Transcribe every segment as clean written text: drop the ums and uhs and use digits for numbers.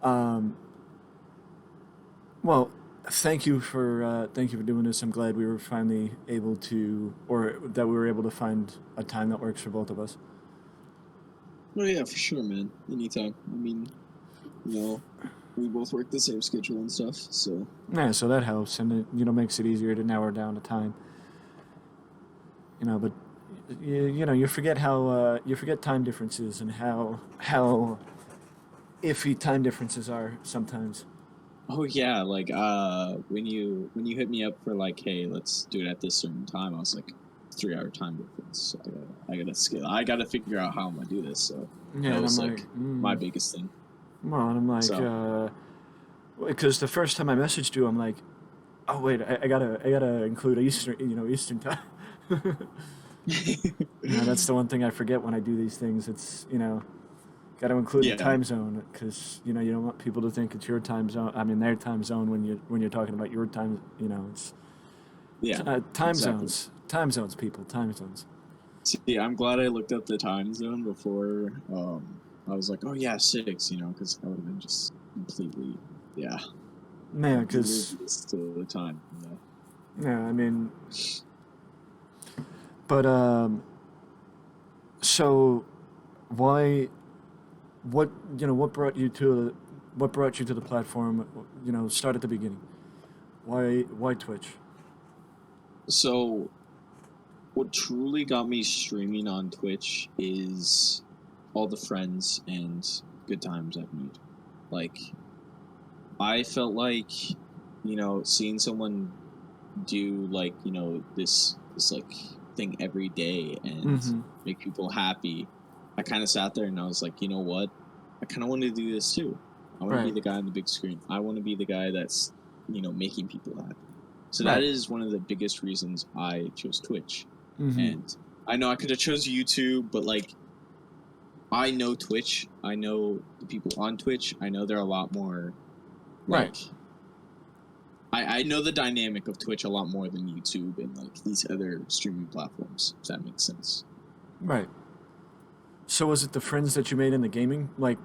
Um, well, thank you for doing this. I'm glad we were finally able to, or that we were able to find a time that works for both of us. Oh yeah, for sure, man. Anytime. I mean, you know, we both work the same schedule and stuff, so Yeah, so that helps, and it makes it easier to narrow down the time. But you forget how you forget time differences and how iffy time differences are sometimes. oh yeah, like when you hit me up for like, hey, let's do it at this certain time, I was like 3 hour time difference. I gotta scale. I gotta figure out how I'm gonna do this. So Yeah, that and I'm was like, like my biggest thing. well, and I'm like, So because the first time I messaged you, I'm like, oh wait, I gotta include Eastern time. That's the one thing I forget when I do these things. It's got to include the yeah, time zone because you don't want people to think it's your time zone. I mean their time zone when you're talking about your time. It's yeah, time exactly. zones, time zones, people, time zones. See, I'm glad I looked up the time zone before. I was like, oh yeah, six, because I would have been just completely, yeah, Yeah, because oblivious to the time. yeah, I mean, but so why what what brought you to the platform? Start at the beginning. Why Twitch? So what truly got me streaming on Twitch is all the friends and good times I've made. Like, I felt like, seeing someone do like, this like thing every day and Mm-hmm. make people happy. I kind of sat there and I was like, you know what? I kind of want to do this too. I want to be Right. the guy on the big screen. I want to be the guy that's, making people happy. So that Right. is one of the biggest reasons I chose Twitch. Mm-hmm. And I know I could have chose YouTube, but like I know Twitch. I know the people on Twitch. I know they're a lot more Right. like I know the dynamic of Twitch a lot more than YouTube and like these other streaming platforms, if that makes sense. Right. So was it the friends that you made in the gaming, like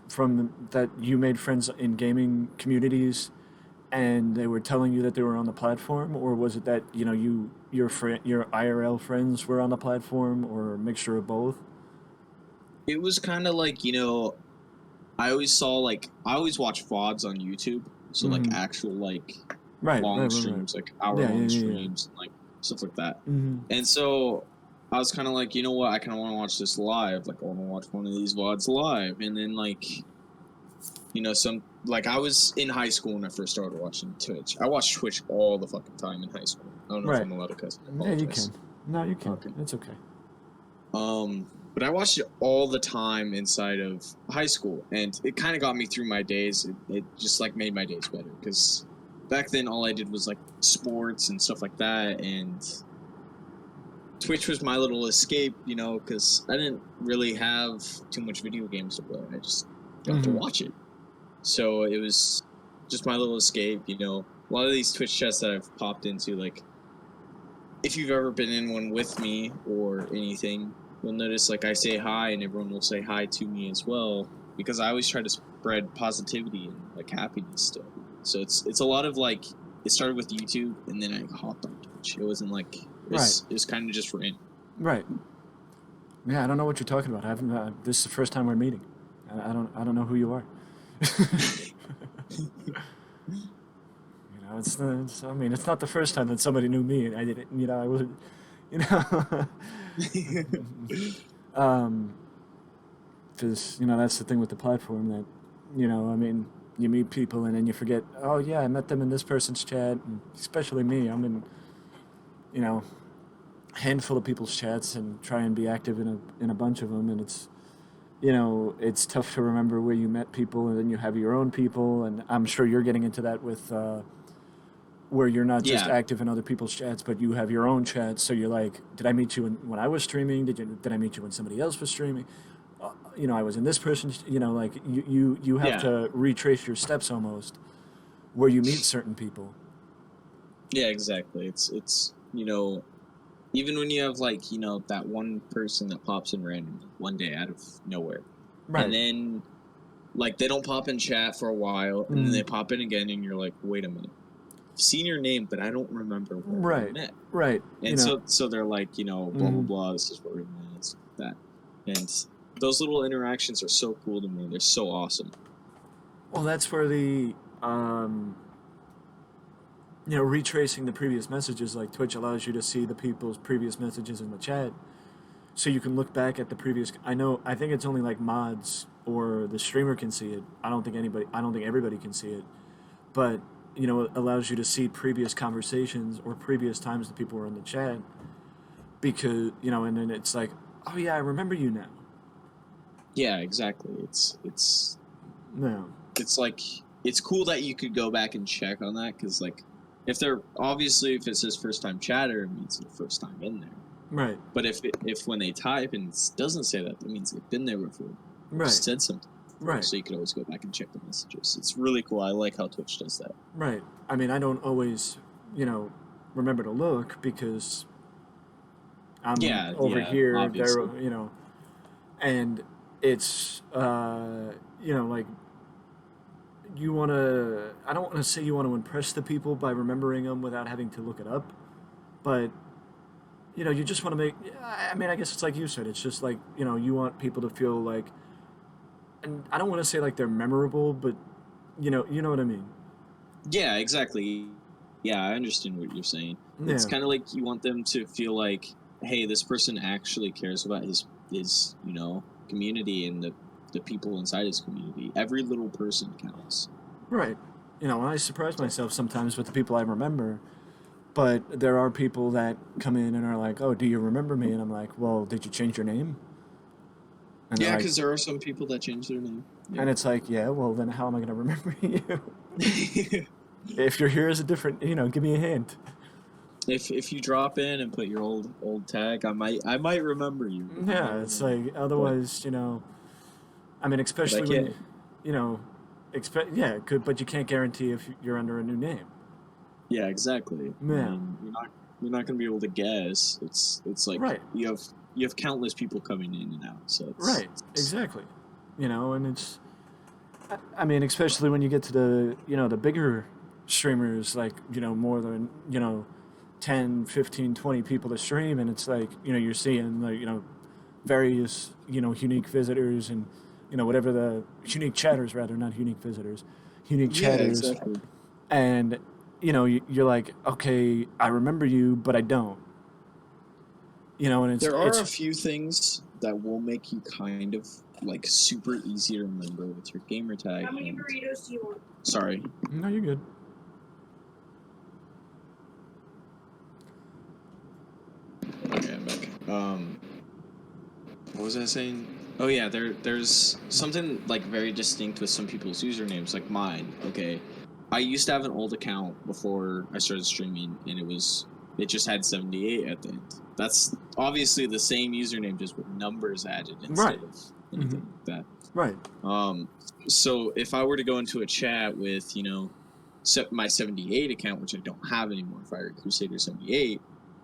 from that you made friends in gaming communities, and they were telling you that they were on the platform, or was it that your IRL friends were on the platform, or a mixture of both? It was kind of like, I always watch VODs on YouTube. So like Mm-hmm. actual like Right. Right. long Right. Right. streams, like hour Yeah. Yeah. long Yeah. Yeah. streams and like stuff like that. Mm-hmm. And so I was kind of like, you know what? I kind of want to watch this live. Like I want to watch one of these VODs live. And then like, some like I was in high school when I first started watching Twitch. I watched Twitch all the fucking time in high school. I don't know if Right. I'm allowed to cuss. I Yeah, you can. apologize. No, you can. Okay. It's okay. But I watched it all the time inside of high school, and it kind of got me through my days. It just like made my days better because back then all I did was like sports and stuff like that, and Twitch was my little escape, because I didn't really have too much video games to play. I just got to Mm-hmm. watch it, so it was just my little escape. A lot of these Twitch chats that I've popped into, like if you've ever been in one with me or anything, you'll notice like I say hi and everyone will say hi to me as well because I always try to spread positivity and like happiness still. So it's a lot of like it started with YouTube and then I hopped on Twitch. It wasn't like Right. it was kind of just random. Right. Yeah, I don't know what you're talking about. I haven't. This is the first time we're meeting. I don't know who you are. I mean, it's not the first time that somebody knew me. I didn't. I wasn't. You know. um, because that's the thing with the platform that, I mean, you meet people and then you forget. Oh yeah, I met them in this person's chat. And especially me, I'm in, you know, handful of people's chats and try and be active in a bunch of them, and it's tough to remember where you met people, and then you have your own people, and I'm sure you're getting into that with where you're not just Yeah, active in other people's chats, but you have your own chats. So you're like, did I meet you when I was streaming? Did I meet you when somebody else was streaming? I was in this person's. Like you have yeah, to retrace your steps almost where you meet certain people. yeah, exactly. It's even when you have like that one person that pops in randomly one day out of nowhere, and Right. then Like they don't pop in chat for a while, and then they pop in again, and you're like, wait a minute, I've seen your name, but I don't remember where we met. Right. And so they're like, blah blah blah. This is where we met. And stuff like that. And those little interactions are so cool to me. They're so awesome. Well, that's where the retracing the previous messages, like Twitch allows you to see the people's previous messages in the chat, so you can look back at the previous. I think it's only like mods or the streamer can see it. I don't think everybody can see it, but it allows you to see previous conversations or previous times that people were in the chat, because and then it's like, oh yeah, I remember you now. Yeah, exactly. It's no. It's like it's cool that you could go back and check on that, because like if it's his first time chatter, it means the first time in there. Right. But if when they type and it doesn't say that means they've been there before. Right. Said something. Right. So you could always go back and check the messages. It's really cool. I like how Twitch does that. Right. I mean, I don't always, remember to look because I'm over here, obviously. there, and it's, like, I don't want to say you want to impress the people by remembering them without having to look it up, but, you just want to I guess it's like you said, it's just like, you want people to feel like, and I don't want to say like they're memorable, but, you know what I mean? Yeah, exactly. Yeah, I understand what you're saying. Yeah. It's kind of like you want them to feel like, hey, this person actually cares about his community and the people inside his community. Every little person counts. Right. I surprise myself sometimes with the people I remember, but there are people that come in and are like, oh, do you remember me? And I'm like, well, did you change your name? And yeah, because there are some people that change their name. Yeah. And it's like, yeah, well, then how am I going to remember you? If you're here as a different, give me a hint. If you drop in and put your old tag, I might remember you. Yeah, it's like, otherwise, I mean, especially when, but you can't guarantee if you're under a new name. Yeah, exactly. Yeah. I mean, you're not going to be able to guess. It's like right. You have countless people coming in and out. So right, exactly. And it's, I mean, especially when you get to the the bigger streamers, like more than 10, 15, 20 people to stream, and it's like you're seeing like various unique visitors and whatever the unique chatters, rather, not unique visitors, unique chatters. Yeah, exactly. And you're like, okay, I remember you, but I don't. And it's there are a few things that will make you kind of like super easy to remember with your gamer tag. How many burritos do you want? Sorry. No, you're good. Okay, I'm back. What was I saying? Oh yeah, there's something like very distinct with some people's usernames, like mine. Okay, I used to have an old account before I started streaming, and it just had 78 at the end. That's obviously the same username, just with numbers added instead of anything like that. Right. So if I were to go into a chat with my 78 account, which I don't have anymore, Firey Crusader 78,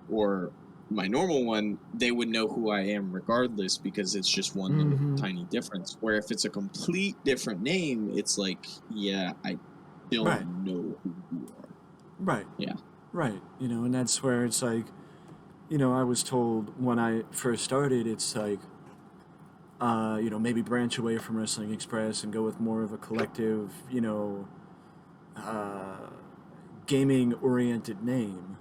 or my normal one, they would know who I am regardless, because it's just one little tiny difference. Where if it's a complete different name, it's like, yeah, I don't know who you are. Right. Yeah. Right. And that's where it's like, I was told when I first started, it's like, maybe branch away from Wrestling Express and go with more of a collective, gaming-oriented name.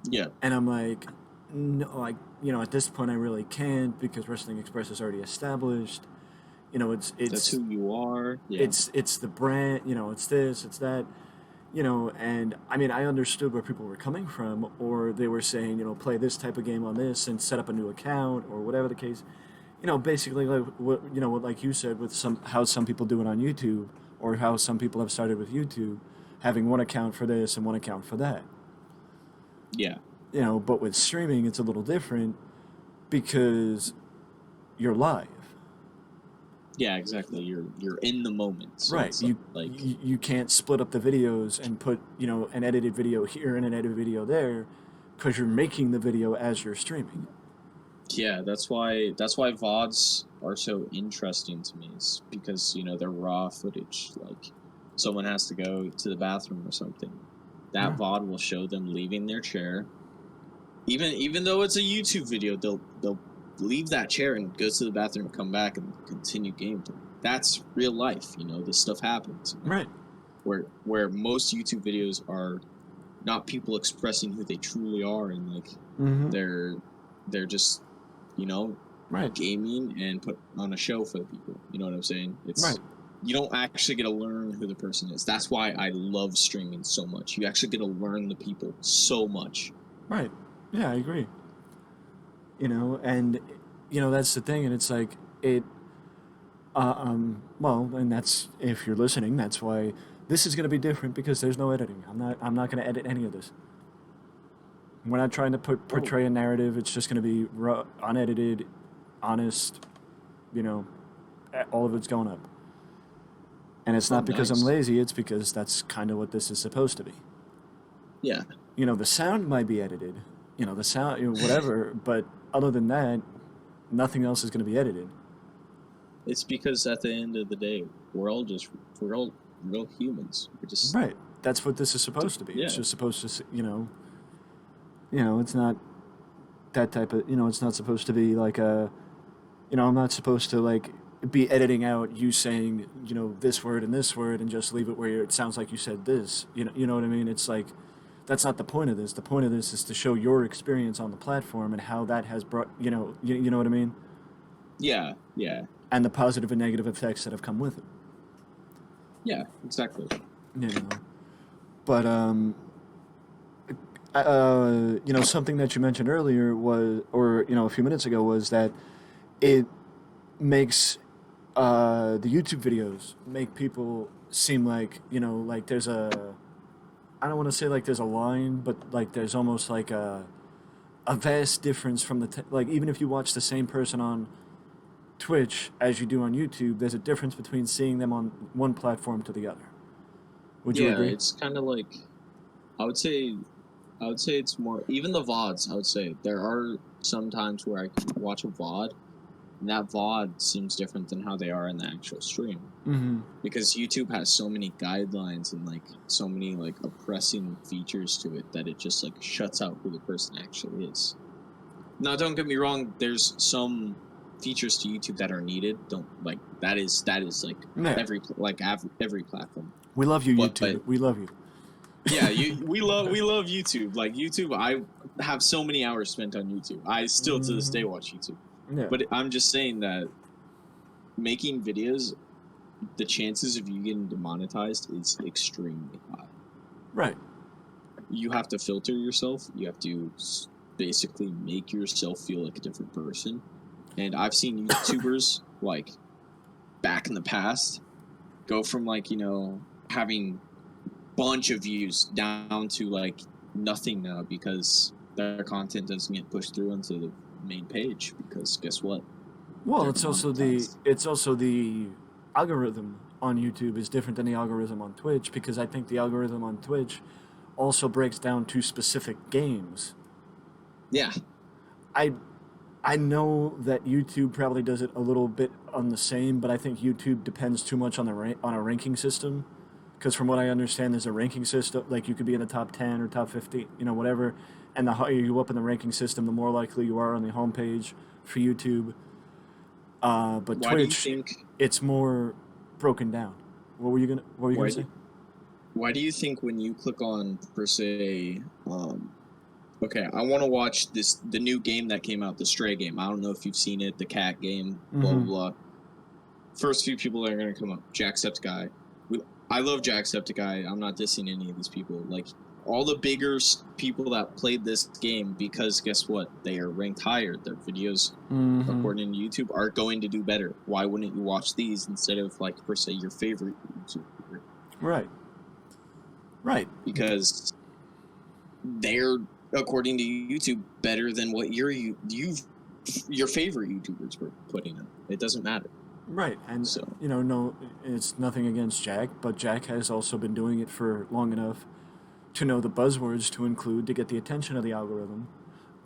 Yeah. And I'm like, no, like, at this point I really can't, because Wrestling Express is already established. It's that's who you are. Yeah. It's the brand, it's this, it's that, and I mean, I understood where people were coming from, or they were saying, play this type of game on this and set up a new account, or whatever the case. Basically like what like you said, with how some people do it on YouTube, or how some people have started with YouTube, having one account for this and one account for that. Yeah. But with streaming, it's a little different because you're live. Yeah, exactly. You're in the moment. So right. You can't split up the videos and put, an edited video here and an edited video there, because you're making the video as you're streaming. Yeah, that's why VODs are so interesting to me, is because they're raw footage. Like someone has to go to the bathroom or something. That Yeah. VOD will show them leaving their chair. Even though it's a YouTube video, they'll leave that chair and go to the bathroom, come back, and continue gameplay. That's real life. This stuff happens. Right. Where most YouTube videos are not people expressing who they truly are, and like Mm-hmm. they're just you know Right. gaming and put on a show for the people. You know what I'm saying? Right. You don't actually get to learn who the person is. That's why I love streaming so much. You actually get to learn the people so much. Right. Yeah, I agree. And that's the thing, and it's like it. Well, and that's if you're listening, that's why this is going to be different because there's no editing. I'm not going to edit any of this. We're not trying to Oh, portray a narrative. It's just going to be raw, unedited, honest. You know, all of it's going up. And it's oh, not because I'm nice. lazy. It's because that's kind of what this is supposed to be. Yeah, The sound might be edited. The sound, whatever. But other than that, nothing else is going to be edited. it's because at the end of the day, we're all real humans. We're just Right. That's what this is supposed to be. It's yeah, just supposed to, it's not that type of, it's not supposed to be like a, I'm not supposed to like be editing out you saying, this word and just leave it where it sounds like you said this. You know what I mean? It's like, that's not the point of this. The point of this is to show your experience on the platform and how that has brought, you know what I mean? yeah, yeah, And the positive and negative effects that have come with it. yeah. Exactly. You know, but something that you mentioned earlier was, or a few minutes ago, was that it makes the YouTube videos make people seem like like there's a, I don't want to say like there's a line, but like there's almost like a vast difference from like even if you watch the same person on Twitch as you do on YouTube, there's a difference between seeing them on one platform to the other. Would you Yeah, agree? it's kind of like I would say I would say it's more even the VODs. I would say there are some times where I can watch a VOD, and that VOD seems different than how they are in the actual stream, Mm-hmm. because YouTube has so many guidelines and like so many like oppressing features to it that it just like shuts out who the person actually is. Now, don't get me wrong. There's some features to YouTube that are needed. Don't like that is like Yeah. every platform, We love you, but YouTube. We love you. yeah, we love YouTube. Like YouTube, I have so many hours spent on YouTube. I still to this day watch YouTube. Yeah. But I'm just saying that making videos, the chances of you getting demonetized is extremely high. Right. You have to filter yourself. You have to basically make yourself feel like a different person. And I've seen YouTubers like back in the past go from like having bunch of views down to like nothing now because their content doesn't get pushed through into the main page because guess what? Well, They're it's also the demonetized. algorithm on YouTube is different than the algorithm on Twitch because I think the algorithm on Twitch also breaks down to specific games. Yeah, I I know that YouTube probably does it a little bit on the same, but I think YouTube depends too much on on a ranking system. Because from what I understand, there's a ranking system. Like you could be in the top 10 or top 50, whatever. And the higher you go up in the ranking system, the more likely you are on the homepage for YouTube. But why do you Twitch, think it's more broken down. What were you gonna why say? do why do you think when you click on per se okay, I want to watch the new game that came out, the Stray game. I don't know if you've seen it, the cat game, blah blah Mm-hmm. blah. First few people that are going to come up, Jacksepticeye. I love Jacksepticeye. I'm not dissing any of these people. Like all the bigger people that played this game, because guess what? They are ranked higher. Their videos, Mm-hmm. according to YouTube, are going to do better. Why wouldn't you watch these instead of like per se your favorite YouTuber? Right. Right. Because they're, according to YouTube, better than what your favorite YouTubers were putting up. It doesn't matter. Right. And So no, it's nothing against Jack, but Jack has also been doing it for long enough to know the buzzwords to include to get the attention of the algorithm.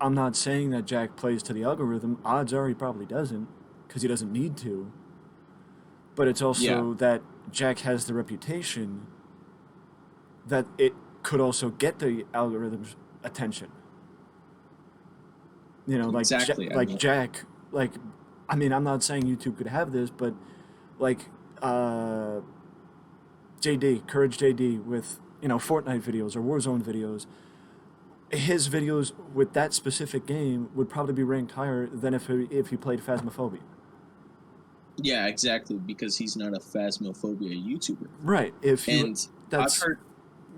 I'm not saying that Jack plays to the algorithm. Odds are he probably doesn't, because he doesn't need to. But it's Yeah, also that Jack has the reputation that it could also get the algorithm's attention. You know, exactly. I like mean, Jack, like, I mean, I'm not saying YouTube could have this, but like uh, JD, Courage JD with Fortnite videos or Warzone videos, his videos with that specific game would probably be ranked higher than if he played Phasmophobia. yeah, exactly, because he's not a phasmophobia YouTuber. Right. If you And I've that's heard,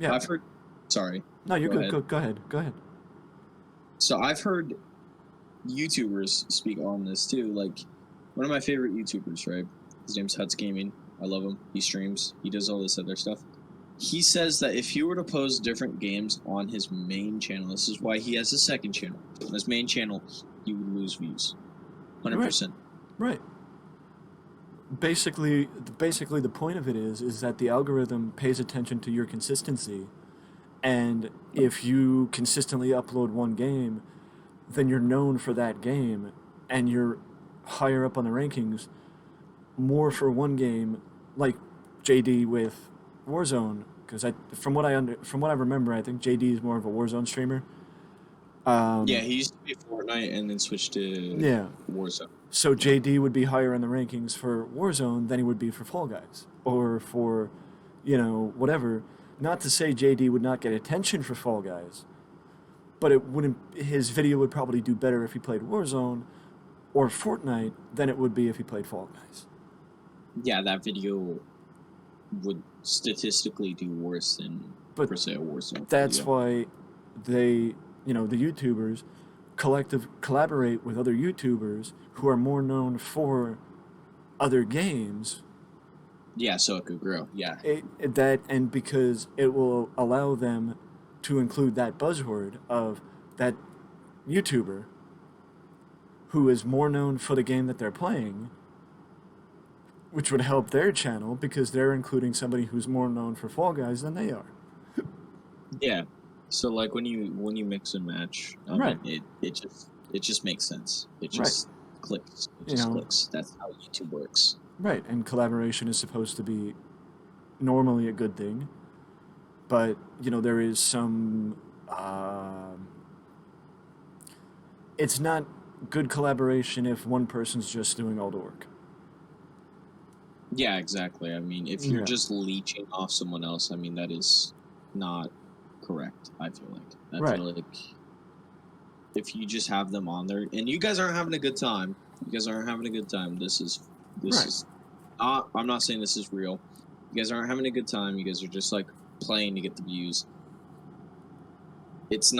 yeah. I've heard. Sorry, No, you're go good. ahead. Go ahead. Go ahead. So I've heard YouTubers speak on this too. Like one of my favorite YouTubers, right? His name's Huts Gaming. I love him. He streams. He does all this other stuff. He says that if he were to post different games on his main channel, this is why he has a second channel. On his main channel, he would lose views, hundred Right. percent. Right. Basically, the point of it is that the algorithm pays attention to your consistency, and if you consistently upload one game, then you're known for that game, and you're higher up on the rankings more for one game, like JD with Warzone. Because from what I remember, I think JD is more of a Warzone streamer. Yeah, Um, he used to be Fortnite and then switched to yeah, Warzone. so Yeah, JD would be higher in the rankings for Warzone than he would be for Fall Guys or for, whatever. Not to say JD would not get attention for Fall Guys, but it wouldn't. His video would probably do better if he played Warzone or Fortnite than it would be if he played Fall Guys. yeah, that video would statistically do worse than But per se a Warzone that's video. why they, the YouTubers, collaborate with other YouTubers who are more known for other games. Yeah, so it could grow. Yeah, And because it will allow them to include that buzzword of that YouTuber who is more known for the game that they're playing, which would help their channel because they're including somebody who's more known for Fall Guys than they are. yeah. So like when you mix and match, I Right, mean it just makes sense. It right. just clicks. It You just know, clicks. That's how YouTube works. right. And collaboration is supposed to be normally a good thing, but there is some. It's not good collaboration if one person's just doing all the work. Yeah, exactly. I mean, if you're Yeah. just leeching off someone else, I mean that is not correct. I feel like. I Right. feel like if you just have them on there and you guys aren't having a good time, you guys aren't having a good time. This Right. is I'm not saying this is real. You guys aren't having a good time. You guys are just like playing to get the views. It's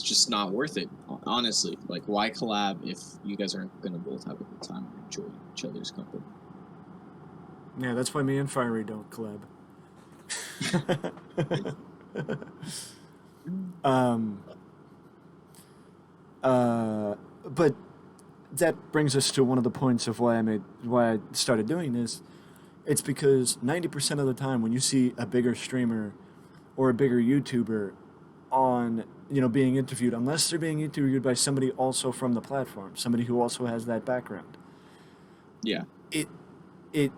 just not worth it, honestly. Like why collab if you guys aren't gonna both have a good time and enjoy each other's company? Yeah, that's why me and Firey don't collab. um, but that brings us to one of the points of why I started doing this. It's because 90% of the time when you see a bigger streamer or a bigger YouTuber on being interviewed, unless they're being interviewed by somebody also from the platform, somebody who also has that background, Yeah. it it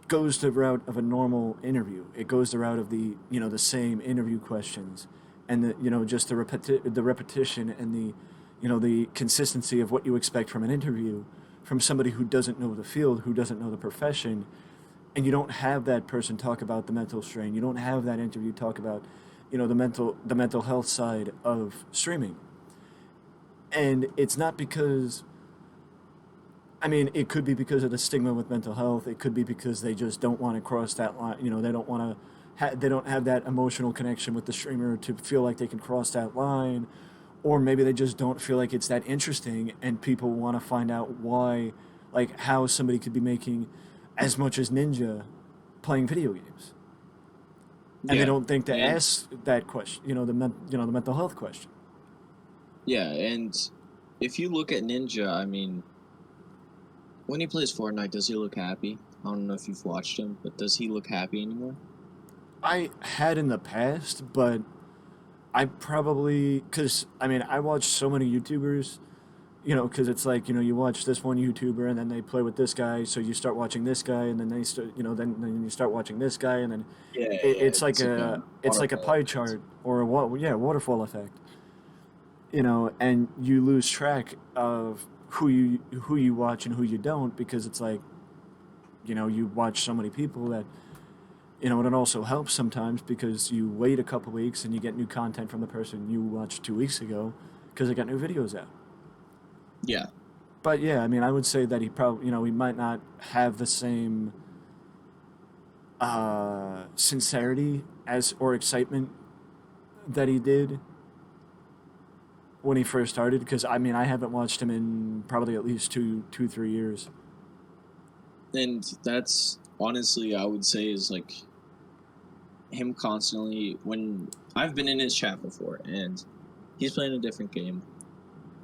goes the route of a normal interview. It goes the route of the same interview questions, and just the repetition and the consistency of what you expect from an interview from somebody who doesn't know the field, who doesn't know the profession, and you don't have that person talk about the mental strain. You don't have that interview talk about the mental health side of streaming. And it's not because, I mean, it could be because of the stigma with mental health. It could be because they just don't want to cross that line. They don't want to. They don't have that emotional connection with the streamer to feel like they can cross that line, or maybe they just don't feel like it's that interesting, and people want to find out why, like how somebody could be making as much as Ninja playing video games, and they Yeah. don't think to And ask that question. The mental health question. yeah, and if you look at Ninja, I mean, when he plays Fortnite, does he look happy? I don't know if you've watched him, but does he look happy anymore? I had in the past, but I probably, because I mean, I watch so many YouTubers, because it's like, you watch this one YouTuber and then they play with this guy, so you start watching this guy, and then they start, then you start watching this guy, and then Yeah, it's like it's like a a waterfall pie effect. chart or a what, yeah, waterfall effect, and you lose track of who you watch and who you don't because it's like, you watch so many people that, and it also helps sometimes because you wait a couple weeks and you get new content from the person you watched 2 weeks ago because they got new videos out. Yeah, But yeah, I mean, I would say that he probably, he might not have the same sincerity as or excitement that he did when he first started. Because I mean, I haven't watched him in probably at least 3 years. and that's honestly I would say is like him constantly when I've been in his chat before and he's playing a different game.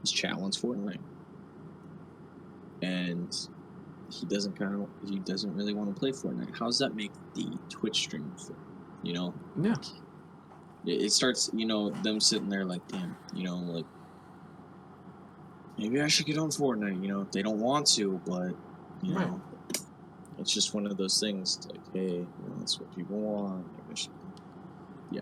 His chat wants Fortnite, and he doesn't really want to play Fortnite. How does that make the Twitch stream for? You know, Yeah, like it starts. Them sitting there like, damn. Like maybe I should get on Fortnite. They don't want to, but you right, know, it's just one of those things. Like, hey, that's what people want. Maybe I should. Yeah,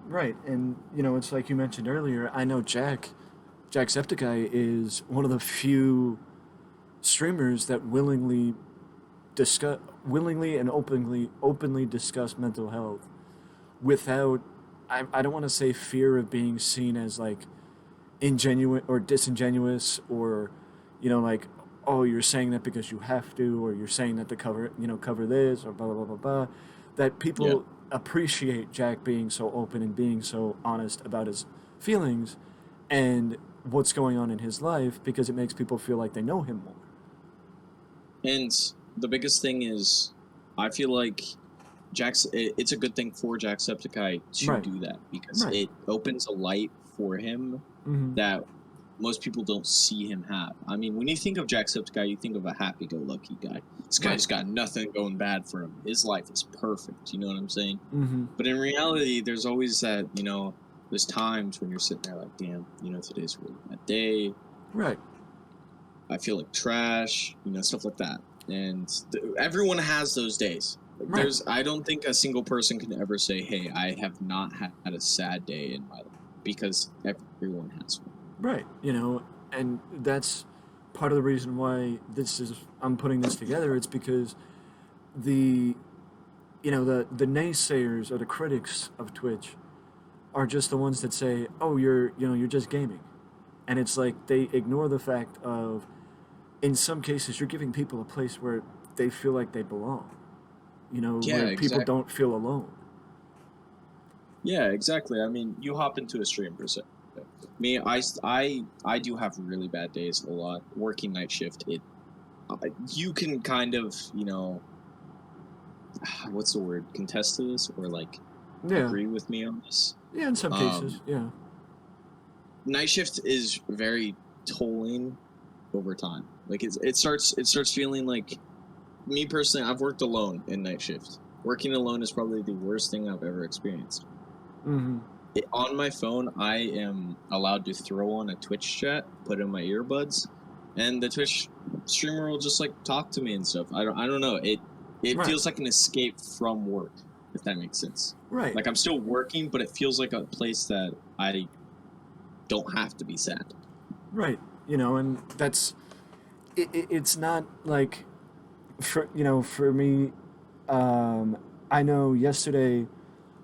right. And it's like you mentioned earlier. I know Jacksepticeye is one of the few streamers that willingly and openly discuss mental health without, I don't want to say fear of being seen as like ingenuine or disingenuous, or like, oh, you're saying that because you have to, or you're saying that to cover this, or blah blah blah blah blah. That yeah. people appreciate Jack being so open and being so honest about his feelings and what's going on in his life, because it makes people feel like they know him more. And the biggest thing is, I feel like it's a good thing for Jacksepticeye to Right, do that because right. it opens a light for him Mm-hmm. that most people don't see him have. I mean, when you think of Jacksepticeye, you think of a happy-go-lucky guy. This Right. guy's got nothing going bad for him. His life is perfect. You know what I'm saying? Mm-hmm. But in reality, there's always that. There's times when you're sitting there like, damn, today's a really bad day. Right. I feel like trash. Stuff like that. And everyone has those days. Right. I don't think a single person can ever say, hey, I have not had a sad day in my life, because everyone has one. Right. And that's part of the reason why I'm putting this together. It's because the the naysayers or the critics of Twitch are just the ones that say, "Oh, you're just gaming," and it's like they ignore the fact of, in some cases, you're giving people a place where they feel like they belong. Yeah, Where people exactly. don't feel alone. Yeah, exactly. I mean, you hop into a stream per se. Me, I do have really bad days a lot. Working night shift, you can kind of, what's the word? Contest to this, or like Yeah. agree with me on this. Yeah. In some cases. Um, Yeah. Night shift is very tolling over time. Like it starts feeling like, me personally, I've worked alone in night shift. Working alone is probably the worst thing I've ever experienced. Mm-hmm. On my phone, I am allowed to throw on a Twitch chat, put in my earbuds, and the Twitch streamer will just like talk to me and stuff. I don't know. It Right. feels like an escape from work, if that makes sense. Right. Like I'm still working, but it feels like a place that I don't have to be sad. Right. And it's not like, for me, I know yesterday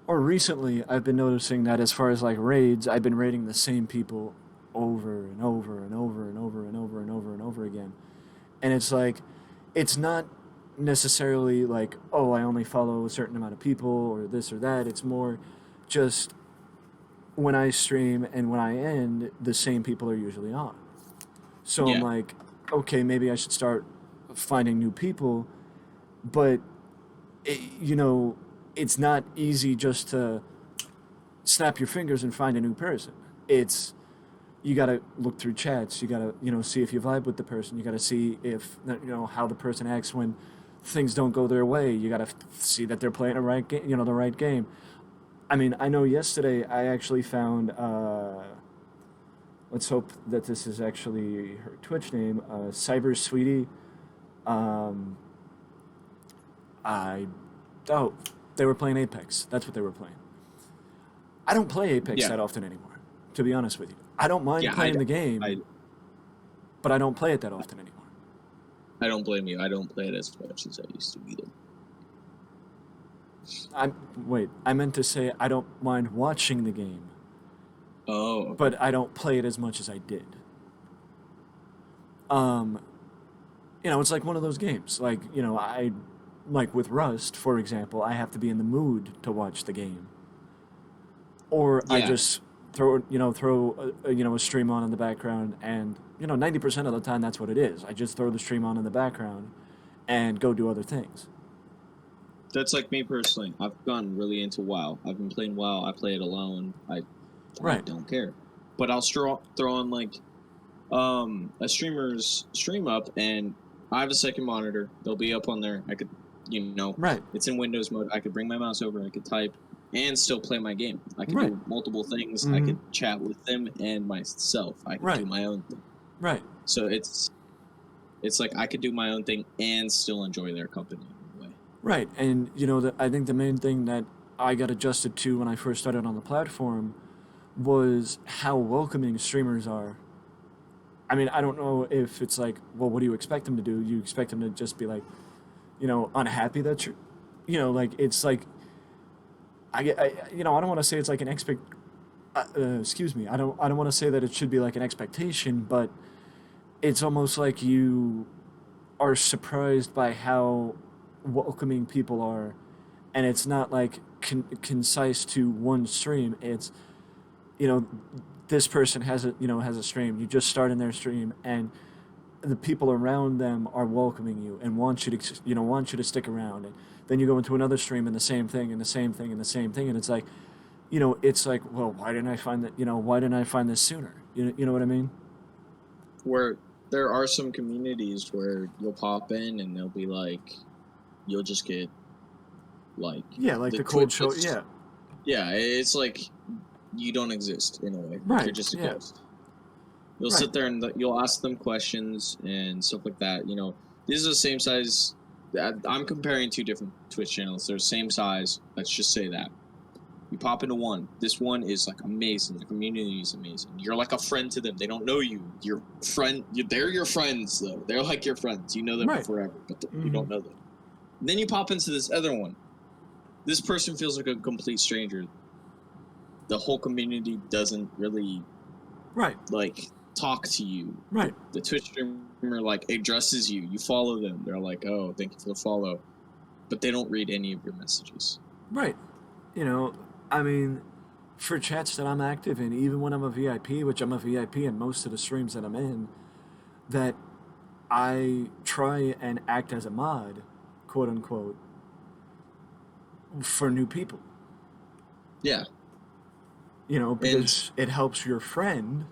or recently I've been noticing that as far as like raids, I've been raiding the same people over and over and over and over and over and over and over again. And it's like, it's not necessarily like, oh, I only follow a certain amount of people or this or that. It's more just when I stream and when I end, the same people are usually on. So I'm Yeah, like, okay, maybe I should start finding new people, but it, it's not easy just to snap your fingers and find a new person. It's, you got to look through chats. You got to see if you vibe with the person. You got to see if how the person acts when things don't go their way. You got to see that they're playing the right game. The right game. I mean, I know yesterday I actually found. Let's hope that this is actually her Twitch name, Cyber Sweetie. Um, I oh, they were playing Apex. That's what they were playing. I don't play Apex Yeah, that often anymore, to be honest with you. I don't mind yeah. I, playing the I, game, but I don't play it that often anymore. I don't blame you. I don't play it as much as I used to either. I wait. I meant to say I don't mind watching the game, Oh, okay. but I don't play it as much as I did. Um, it's like one of those games. Like, I like with Rust, for example, I have to be in the mood to watch the game, or I Yeah, just throw a stream on in the background, and 90% of the time that's what it is. I just throw the stream on in the background and go do other things. that's like me personally. I've gotten really into WoW. I've been playing WoW. I play it alone. I Right. don't care. But I'll throw on like a streamer's stream up, and I have a second monitor. They'll be up on there. I could, Right. it's in Windows mode. I could bring my mouse over. I could type and still play my game. I could Right. do multiple things. I Mm-hmm. could chat with them and myself. I could Right. do my own thing. Right. So it's like I could do my own thing and still enjoy their company in a way. Right. And I think the main thing that I got adjusted to when I first started on the platform was how welcoming streamers are. I mean, I don't know if it's like, well, what do you expect them to do? You expect them to just be like, unhappy that you're, like it's like, I don't want to say it's like an excuse me, I don't want to say that it should be like an expectation, but it's almost like you are surprised by how welcoming people are, and it's not like concise to one stream. It's you know this person has a stream. You just start in their stream, and the people around them are welcoming you and want you to stick around. And then you go into another stream and the same thing and the same thing and the same thing, and it's like, well, why didn't I find that? Why didn't I find this sooner? You know what I mean? Where there are some communities where you'll pop in and they'll be like, you'll just get like Yeah, like the the cold Twitch. show. Yeah. Yeah, it's like you don't exist in a way. Like you're Right. just a Yeah. ghost. You'll Right. sit there and you'll ask them questions and stuff like that. This is the same size. I'm comparing two different Twitch channels. They're the same size. Let's just say that. You pop into one. This one is like amazing. The community is amazing. You're like a friend to them. They don't know you. They're your friends though. They're like your friends. You know them Right. forever, but you Mm-hmm. don't know them. And then you pop into this other one. This person feels like a complete stranger. The whole community doesn't really Right. like talk to you. Right. The Twitch streamer like addresses you. You follow them. They're like, "Oh, thank you for the follow," but they don't read any of your messages. Right. I mean, for chats that I'm active in, even when I'm a VIP, which I'm a VIP in most of the streams that I'm in, that I try and act as a mod, quote unquote, for new people. Yeah, Because it helps your friend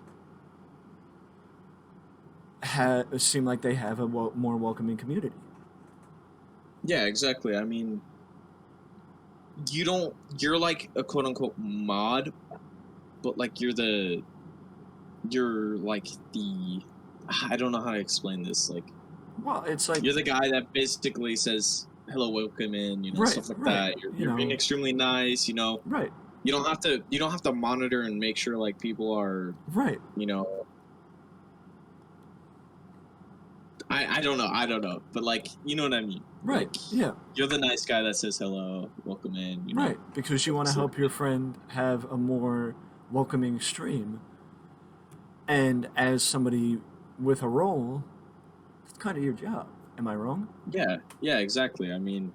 seem like they have a more welcoming community. yeah, exactly. I mean, you're like a quote unquote mod, but like you're like the I don't know how to explain this. Like Well, it's like you're the guy that basically says hello, welcome in, right, stuff like right. that. You're being extremely nice, Right, You don't have to monitor and make sure like people are, right, I don't know, but like you know what I mean. right. Like, Yeah, you're the nice guy that says hello, welcome in, right. Because you want to So- help your friend have a more welcoming stream, and as somebody with a role, it's kind of your job. Am I wrong? Yeah, exactly. I mean,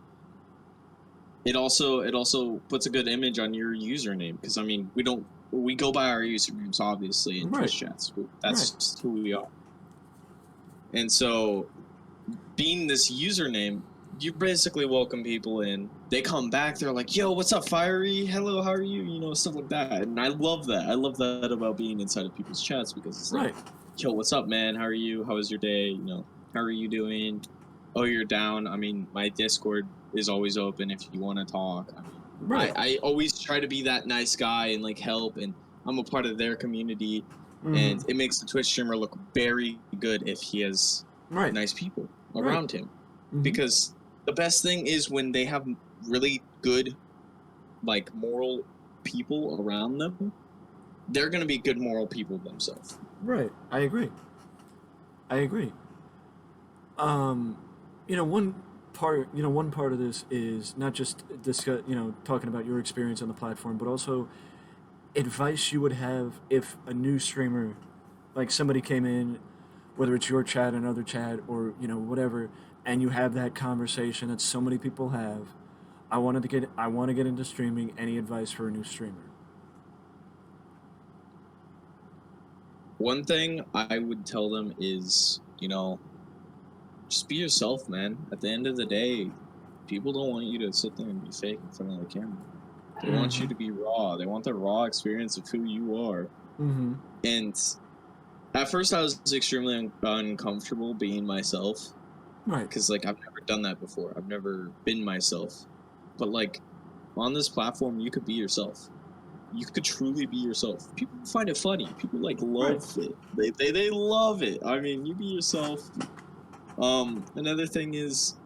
it also puts a good image on your username because I mean we go by our usernames obviously in Right. Twitch chats. That's just who we are. And so, being this username, you basically welcome people in. They come back. They're like, "Yo, what's up, Firey? Hello, how are you?" Stuff like that. And I love that. I love that about being inside of people's chats because it's like, Right. "Yo, what's up, man? How are you? How was your day? How are you doing? Oh, you're down. I mean, my Discord is always open if you want to talk. I mean, Right. I always try try to be that nice guy and like help, and I'm a part of their community, and it makes the Twitch streamer look very good if he has nice people around him, because the best thing is when they have really good, like, moral people around them. They're gonna be good moral people themselves. Right. I agree. One part of this is not just discuss, talking about your experience on the platform, but also advice you would have if a new streamer, like somebody came in, whether it's your chat, another chat, or whatever, and you have that conversation that so many people have. I want to get into streaming. Any advice for a new streamer? One thing I would tell them is, just be yourself, man. At the end of the day, people don't want you to sit there and be fake in front of the camera. They want you to be raw. They want the raw experience of who you are. And at first, I was extremely uncomfortable being myself. Right. Because, like, I've never done that before. I've never been myself. But, like, on this platform, you could be yourself. You could truly be yourself. People find it funny. People, like, love it. They love it. I mean, you be yourself. Another thing is,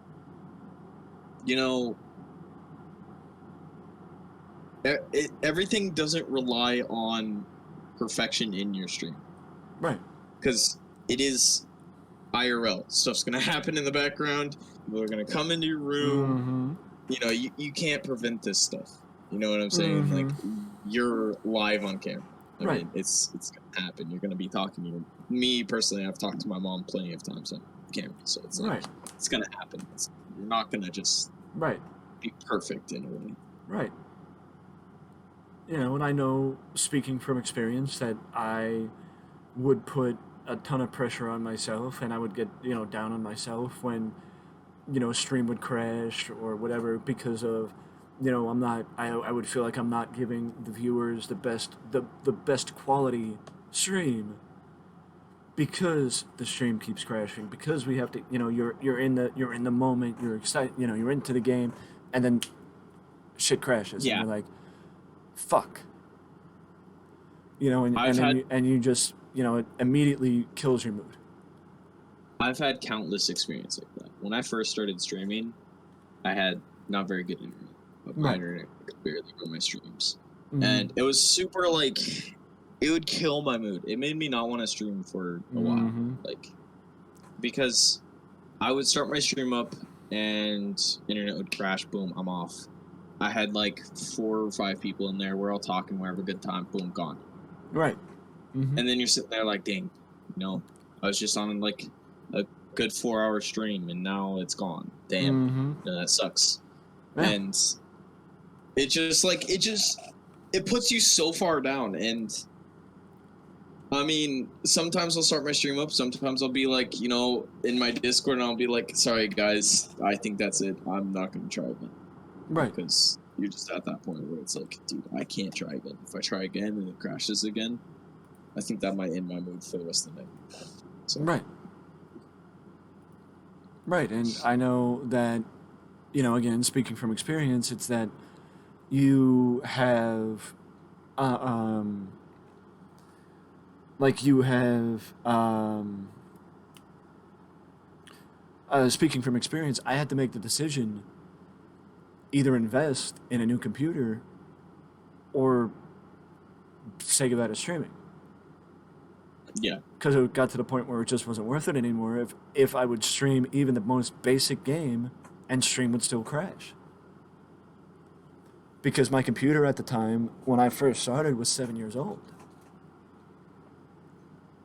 everything doesn't rely on perfection in your stream. Right. Because it is IRL. Stuff's going to happen in the background. People are going to come into your room. You can't prevent this stuff. You know what I'm saying? Like, you're live on camera. I mean, it's going to happen. You're going to be talking to me personally. I've talked to my mom plenty of times on camera, so it's like, it's going to happen. You're not going to just be perfect in a way. Right. And I know, speaking from experience, that I would put a ton of pressure on myself, and I would get, down on myself when, a stream would crash or whatever, because of, I'm not, I would feel like I'm not giving the viewers the best quality stream, because the stream keeps crashing, because we have to, you're in the moment, you're excited, you're into the game, and then shit crashes, and you're like, fuck. And you just, it immediately kills your mood. I've had countless experiences like that. When I first started streaming, I had not very good internet. My internet could barely run my streams. And it was super, like, it would kill my mood. It made me not want to stream for a while. Like, because I would start my stream up and internet would crash, boom, I'm off. I had like 4 or 5 people in there. We're all talking. We're having a good time. Boom, gone. Right. And then you're sitting there like, dang, I was just on like a good 4-hour stream and now it's gone. Damn, that sucks. Yeah. And it just it puts you so far down. And I mean, sometimes I'll start my stream up. Sometimes I'll be like, in my Discord, and I'll be like, sorry guys, I think that's it. I'm not gonna try again. Right. Because you're just at that point where it's like, dude, I can't try again. If I try again and it crashes again, I think that might end my mood for the rest of the night. So. Right. And I know that, again, speaking from experience, it's that you have, speaking from experience, I had to make the decision, either invest in a new computer or say goodbye to streaming. Yeah. Because it got to the point where it just wasn't worth it anymore. If I would stream even the most basic game, and stream would still crash. Because my computer at the time, when I first started, was 7 years old.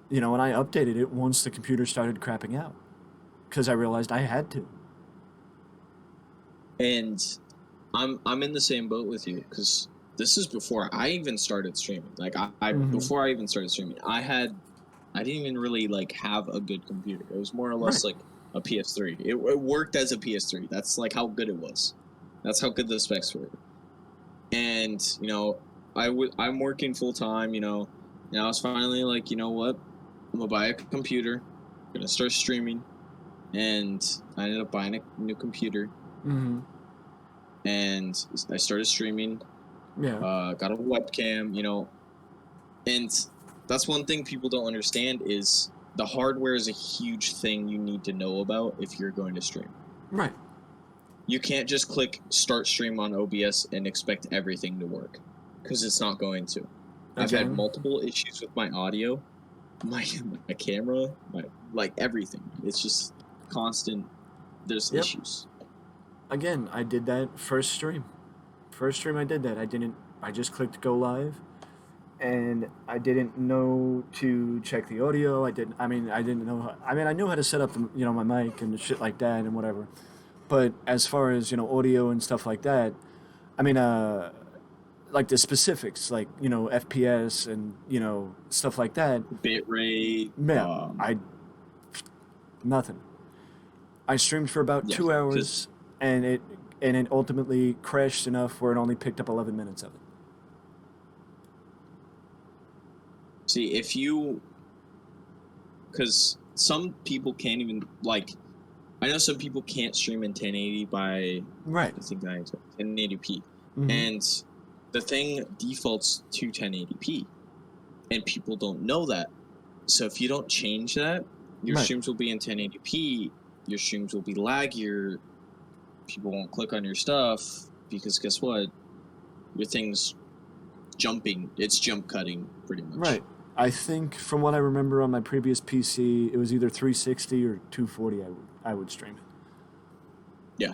And I updated it once the computer started crapping out. Because I realized I had to. And I'm in the same boat with you, because this is before I even started streaming. Like, before I even started streaming, I didn't even really, like, have a good computer. It was more or less like a PS3. It worked as a PS3. That's, like, how good it was. That's how good the specs were. And, I'm working full-time, and I was finally like, you know what? I'm going to buy a computer. I'm going to start streaming. And I ended up buying a new computer. And I started streaming. Yeah. Got a webcam, and that's one thing people don't understand is the hardware is a huge thing you need to know about if you're going to stream. Right. You can't just click start stream on OBS and expect everything to work, because it's not going to. I've had multiple issues with my audio, my camera, like everything. It's just constant. There's issues. Again, I did that first stream. First stream I did that. I just clicked go live, and I didn't know to check the audio. I didn't know. I knew how to set up, my mic and shit like that and whatever. But as far as audio and stuff like that, I mean, like the specifics, like FPS and stuff like that. Bit rate. Yeah, nothing. I streamed for about 2 hours, and it ultimately crashed enough where it only picked up 11 minutes of it. See, because some people can't even, like, I know some people can't stream in 1080 by, right, I think 1080p, and the thing defaults to 1080p, and people don't know that. So if you don't change that, your streams will be in 1080p, your streams will be laggier, people won't click on your stuff, because guess what? Your thing's jumping. It's jump cutting, pretty much. Right. I think from what I remember on my previous PC, it was either 360 or 240 I would stream it. Yeah.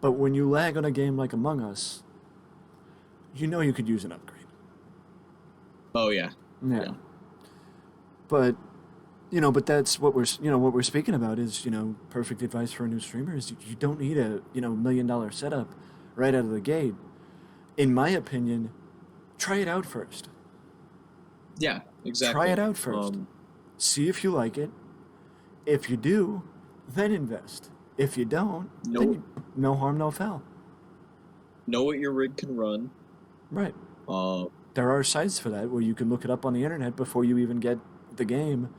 But when you lag on a game like Among Us, you could use an upgrade. Oh, yeah. Yeah. But but that's what we're speaking about is, perfect advice for a new streamer is you don't need a, $1 million setup right out of the gate. In my opinion, try it out first. Yeah, exactly. Try it out first. See if you like it. If you do, then invest. If you don't, then no harm, no foul. Know what your rig can run. Right. There are sites for that where you can look it up on the internet before you even get the game.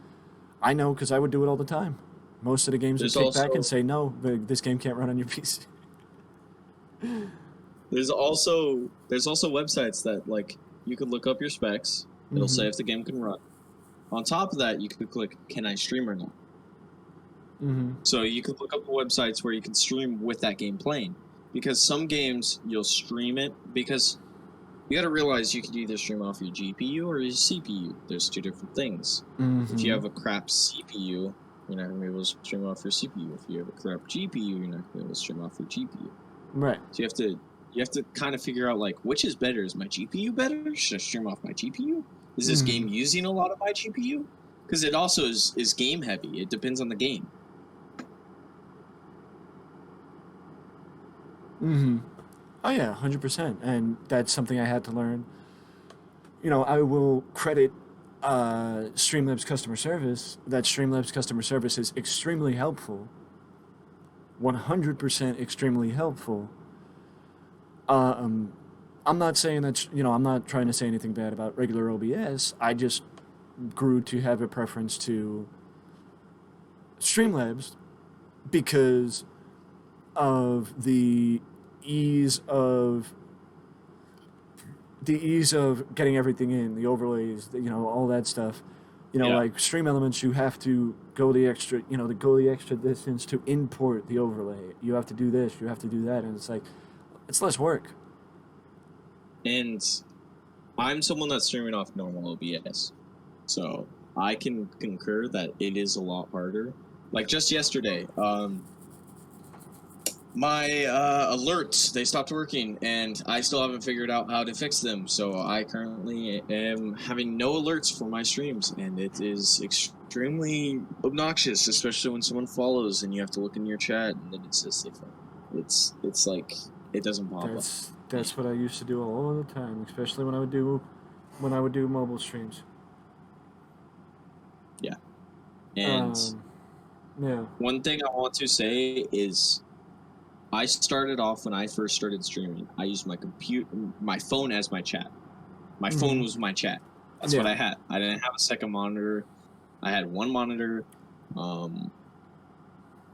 I know because I would do it all the time. Most of the games would kick back and say, no, this game can't run on your PC. There's also websites that, like, you could look up your specs. It'll say if the game can run. On top of that, you could click, can I stream or not? So you could look up websites where you can stream with that game playing. Because some games, you'll stream it, because you got to realize you could either stream off your GPU or your CPU. There's two different things. If you have a crap CPU, you're not going to be able to stream off your CPU. If you have a crap GPU, you're not going to be able to stream off your GPU. Right. So you have to kind of figure out, like, which is better? Is my GPU better? Should I stream off my GPU? Is this game using a lot of my GPU? Because it also is game heavy. It depends on the game. Oh yeah, 100%. And that's something I had to learn. I will credit Streamlabs customer service. That Streamlabs customer service is extremely helpful. 100% extremely helpful. I'm not saying that, I'm not trying to say anything bad about regular OBS. I just grew to have a preference to Streamlabs because of the ease of getting everything in, the overlays, all that stuff. Like Stream Elements, you have to go the extra distance to import the overlay. You have to do this, you have to do that, and it's like, it's less work. And I'm someone that's streaming off normal OBS, so I can concur that it is a lot harder. Like just yesterday, my alerts, they stopped working, and I still haven't figured out how to fix them. So I currently am having no alerts for my streams, and it is extremely obnoxious, especially when someone follows and you have to look in your chat and then it says different. It's like it doesn't pop up. That's what I used to do all the time, especially when I would do mobile streams. Yeah. And one thing I want to say is I started off when I first started streaming. I used my phone as my chat. My phone was my chat. That's what I had. I didn't have a second monitor. I had one monitor. I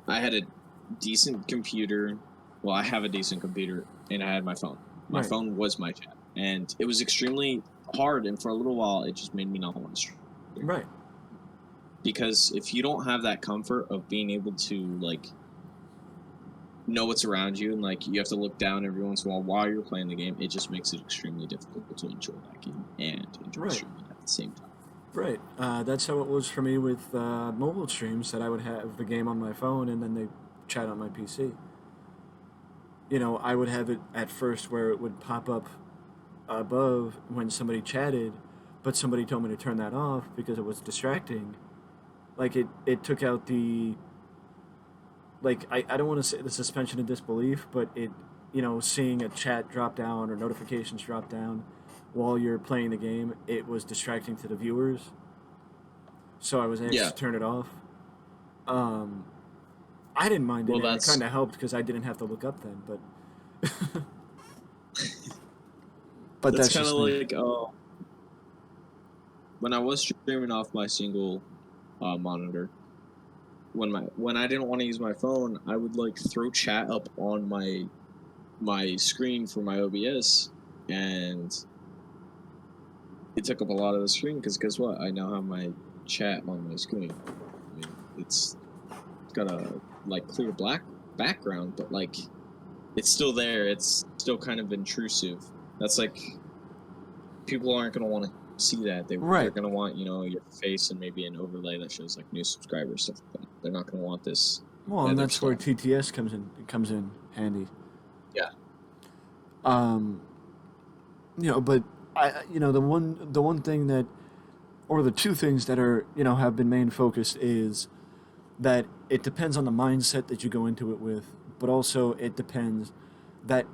had a decent computer. Well, I have a decent computer, and I had my phone. My phone was my chat. and it was extremely hard. And for a little while, it just made me not want to stream. Right. Because if you don't have that comfort of being able to like know what's around you, and like you have to look down every once in a while you're playing the game, it just makes it extremely difficult to enjoy that game and enjoy streaming at the same time. Right. That's how it was for me with mobile streams. That I would have the game on my phone and then they chat on my PC. You know, I would have it at first where it would pop up above when somebody chatted, but somebody told me to turn that off because it was distracting. Like it took out the like I don't want to say the suspension of disbelief, but it seeing a chat drop down or notifications drop down while you're playing the game, it was distracting to the viewers. So I was asked to turn it off. Um, I didn't mind it, and it kind of helped because I didn't have to look up then. But that's kind of like when I was streaming off my single monitor. When I didn't want to use my phone, I would like throw chat up on my screen for my OBS, and it took up a lot of the screen because guess what? I now have my chat on my screen. I mean, it's got a like clear black background, but like it's still there. It's still kind of intrusive. That's like people aren't gonna want to see that. They're gonna want your face and maybe an overlay that shows like new subscribers, stuff like that. They're not gonna want this. Well, and that's where TTS comes in handy. Yeah. But the one thing that, or the two things that are have been main focused is that it depends on the mindset that you go into it with, but also it depends that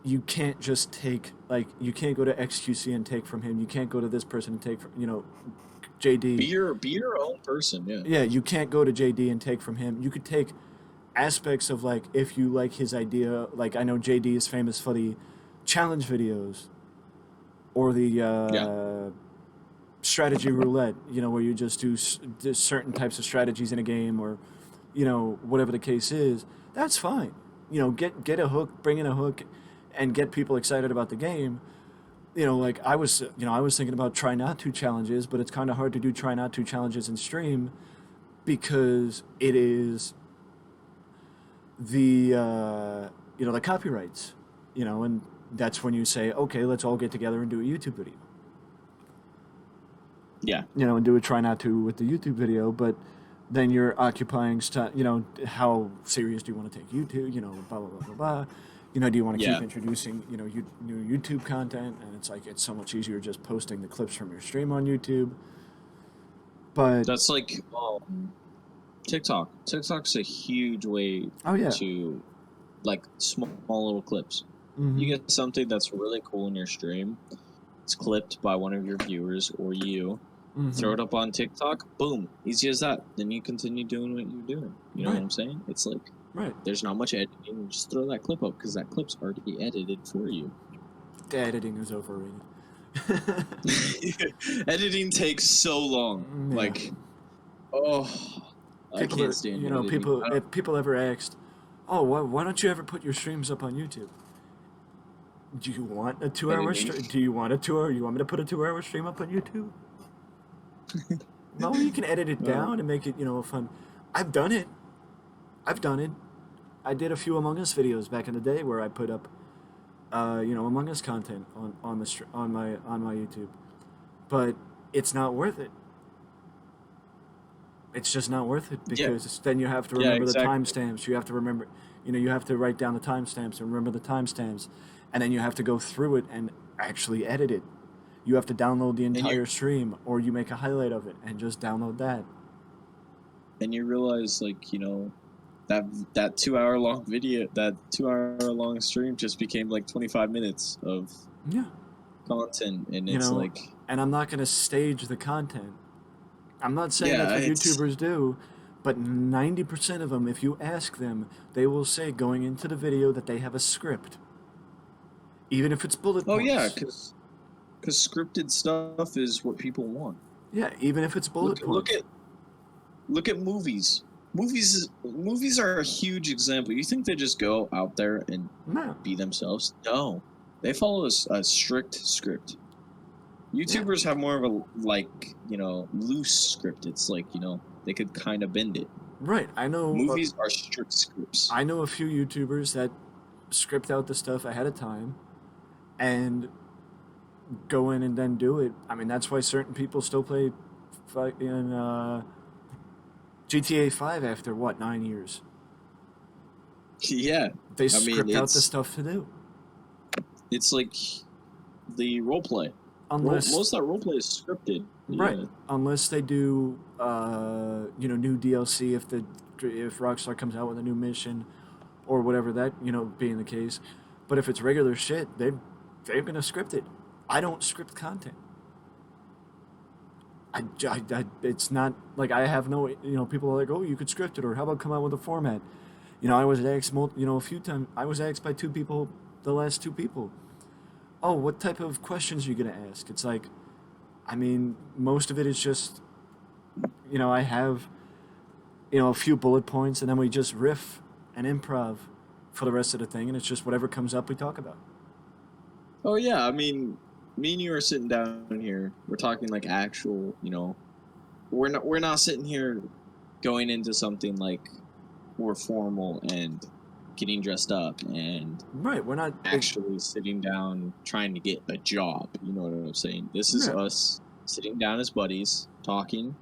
you can't just take, like, you can't go to XQC and take from him. You can't go to this person and take from, JD. Be your own person, yeah. Yeah, you can't go to JD and take from him. You could take aspects of, like, if you like his idea, like, I know JD is famous for the challenge videos or the strategy roulette, where you just do certain types of strategies in a game or, whatever the case is. That's fine. Get a hook, bring in a hook, and get people excited about the game. Like I was thinking about try not to challenges, but it's kind of hard to do try not to challenges in stream because it is the the copyrights, and that's when you say, okay, let's all get together and do a YouTube video. Yeah. And do a try not to with the YouTube video, but then you're occupying how serious do you want to take YouTube, blah, blah, blah, blah, blah. Do you want to keep introducing, new YouTube content? And it's like, it's so much easier just posting the clips from your stream on YouTube. But that's like TikTok. TikTok's a huge way to like small little clips. Mm-hmm. You get something that's really cool in your stream. It's clipped by one of your viewers or you. Mm-hmm. Throw it up on TikTok. Boom. Easy as that. Then you continue doing what you're doing. You know what I'm saying? It's like there's not much editing. You just throw that clip up because that clip's already edited for you. The editing is overrated. Editing takes so long. Yeah. Like, I can't stand editing. If people ever asked, oh, why don't you ever put your streams up on YouTube? Do you want a 2-hour stream? Do you want a 2-hour? You want me to put a 2-hour stream up on YouTube? No, you can edit it down and make it, fun. I've done it. I did a few Among Us videos back in the day where I put up, Among Us content on my YouTube, but it's not worth it. It's just not worth it because then you have to remember the timestamps. You have to remember, you have to write down the timestamps and remember the timestamps, and then you have to go through it and actually edit it. You have to download the entire stream, or you make a highlight of it and just download that. And you realize, like, that 2-hour long video, that 2-hour long stream just became like 25 minutes of content, and it's like. And I'm not going to stage the content. I'm not saying that's what YouTubers do, but 90% of them, if you ask them, they will say going into the video that they have a script, even if it's bullet points. Oh yeah, because scripted stuff is what people want. Yeah, even if it's bullet points. Look at movies. Movies are a huge example. You think they just go out there and be themselves? No. They follow a strict script. Yeah. YouTubers have more of a loose script. It's like they could kind of bend it. Right. Movies are strict scripts. I know a few YouTubers that script out the stuff ahead of time and go in and then do it. I mean, that's why certain people still play in GTA 5 after what, 9 years? Yeah, They I mean script out the stuff to do. it's like the role play. Unless Most of that role play is scripted. right, Yeah. unless they do new DLC if Rockstar comes out with a new mission or whatever that being the case. But if it's regular shit, they're gonna script it. I don't script content. It's not like I have no, people are like, oh, you could script it, or how about come out with a format? I was asked, a few times, I was asked by two people, the last two people, oh, what type of questions are you going to ask? It's like, I mean, most of it is just, I have, a few bullet points, and then we just riff and improv for the rest of the thing, and it's just whatever comes up we talk about. Oh yeah, I mean, me and you are sitting down here. We're talking like actual, we're not sitting here going into something like more formal and getting dressed up and Right, we're not actually sitting down trying to get a job. You know what I'm saying? This is us sitting down as buddies talking,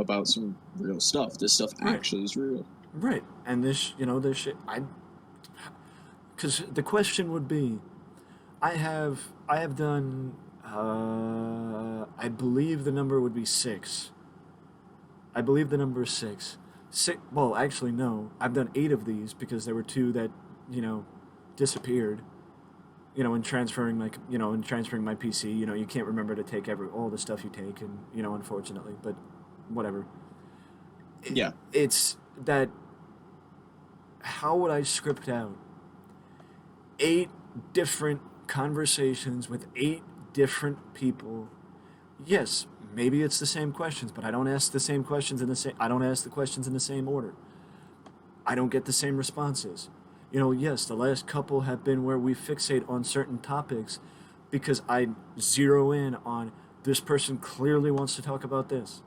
about some real stuff. This stuff actually is real. Right, and this shit, because the question would be, I have done, I believe the number would be six. I believe the number is six. Six. Well, actually, no. I've done 8 of these because there were 2 that disappeared. In transferring my PC. You can't remember to take all the stuff you take, and unfortunately, but whatever. Yeah. It's that. How would I script out 8 different conversations with 8 different people? Yes, maybe it's the same questions, but I don't ask the same questions I don't ask the questions in the same order. I don't get the same responses. Yes, the last couple have been where we fixate on certain topics because I zero in on this person clearly wants to talk about this.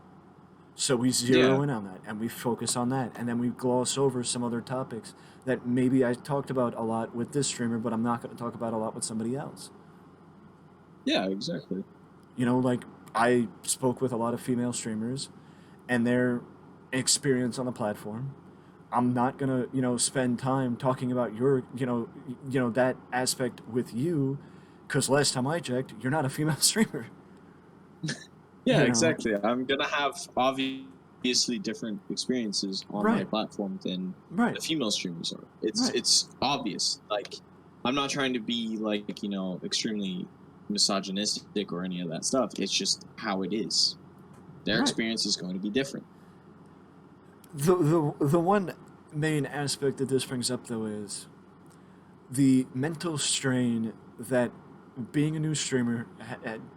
So we zero in on that and we focus on that, and then we gloss over some other topics that maybe I talked about a lot with this streamer, but I'm not going to talk about a lot with somebody else. Yeah, exactly. Like I spoke with a lot of female streamers and their experience on the platform. I'm not gonna, spend time talking about your, that aspect with you, because last time I checked, you're not a female streamer. Yeah, exactly. I'm gonna have obviously different experiences on my platform than the female streamers are. It's obvious. Like, I'm not trying to be like extremely misogynistic or any of that stuff. It's just how it is. Their experience is going to be different. The one main aspect that this brings up though is the mental strain that being a new streamer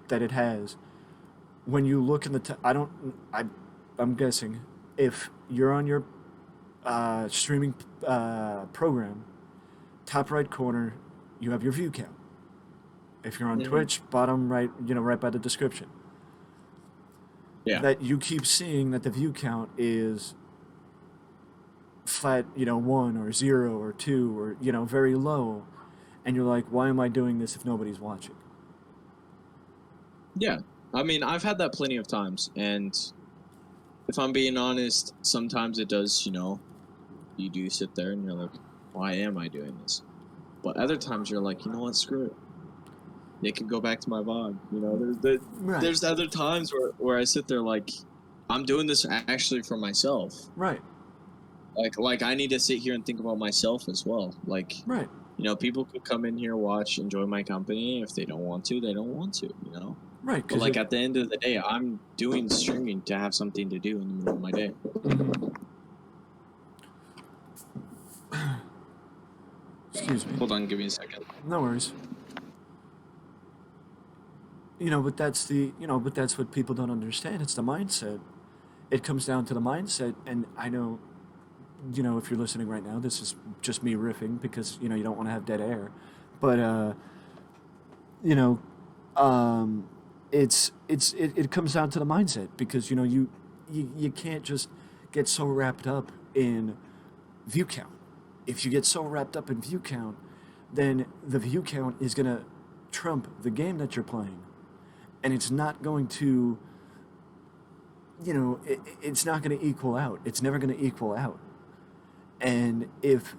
that it has when you look in I'm guessing if you're on your streaming program, top right corner you have your view count. If you're on Twitch, bottom right, right by the description. Yeah. That you keep seeing that the view count is flat, 1 or 0 or 2 or, very low. And you're like, why am I doing this if nobody's watching? Yeah. I mean, I've had that plenty of times. And if I'm being honest, sometimes it does, you do sit there and you're like, why am I doing this? But other times you're like, you know what, screw it. It can go back to my VOD. There's other times where I sit there like, I'm doing this actually for myself. Right. Like I need to sit here and think about myself as well. Like, people could come in here, watch, enjoy my company. If they don't want to, they don't want to, Right. But like at the end of the day, I'm doing streaming to have something to do in the middle of my day. Excuse me. Hold on, give me a second. No worries. But that's what people don't understand. It's the mindset. It comes down to the mindset, and I know, if you're listening right now, this is just me riffing because, you don't want to have dead air. But you know, um, it comes down to the mindset because you can't just get so wrapped up in view count. If you get so wrapped up in view count, then the view count is gonna trump the game that you're playing, and it's not going to, it's not going to equal out. It's never going to equal out. And if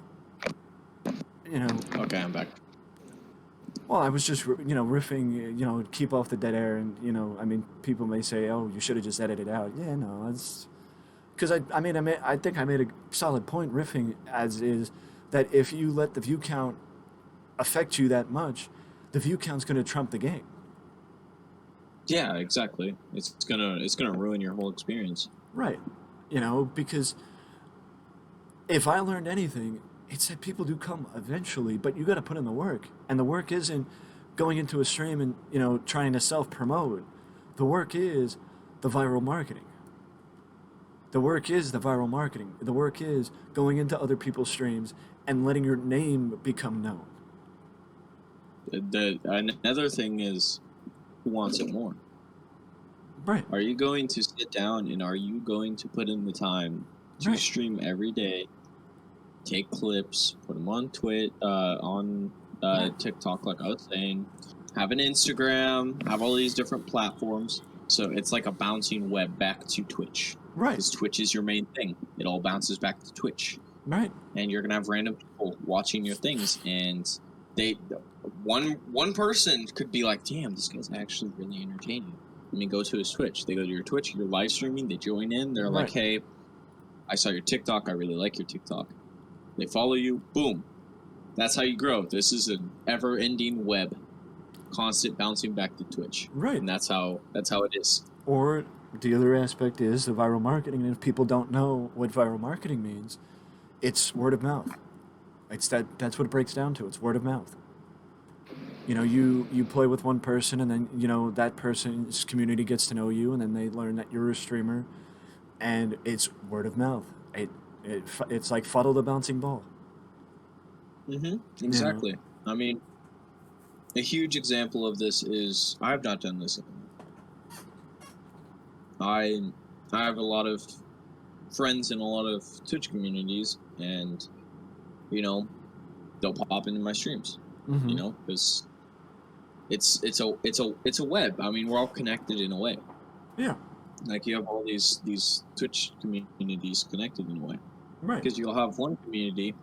you know, Okay, I'm back. well, I was just riffing, keep off the dead air, and I mean, people may say, oh, you should have just edited it out. Yeah, no, it's because I think I made a solid point riffing as is that if you let the view count affect you that much, the view count's going to trump the game. Yeah, exactly. It's gonna ruin your whole experience. Right. Because if I learned anything, it's that people do come eventually, but you got to put in the work. And the work isn't going into a stream and, trying to self promote. The work is the viral marketing. The work is the viral marketing. The work is going into other people's streams and letting your name become known. Another thing is, who wants it more? Right. Are you going to sit down and are you going to put in the time to Right. stream every day, take clips, put them on on TikTok, like I was saying, have an Instagram, have all these different platforms, so it's like a bouncing web back to Twitch. Right. Because Twitch is your main thing. It all bounces back to Twitch. Right. And you're gonna have random people watching your things, and one person could be like, "Damn, this guy's actually really entertaining." I mean, go to his Twitch. They go to your Twitch, you're live streaming, they join in, they're like, Right. hey, I saw your TikTok, I really like your TikTok. They follow you, boom. That's how you grow. This is an ever-ending web, constant bouncing back to Twitch. Right. And that's how it is. Or the other aspect is the viral marketing. And if people don't know what viral marketing means, it's word of mouth. That's what it breaks down to. It's word of mouth. You play with one person, and then that person's community gets to know you, and then they learn that you're a streamer, and it's word of mouth. It's like follow the bouncing ball. Exactly. I mean, a huge example of this is, I've not done this. I have a lot of friends in a lot of Twitch communities, and they'll pop into my streams. Because it's a web. I mean, we're all connected in a way. Yeah. Like, you have all these Twitch communities connected in a way. Right. Because you'll have one community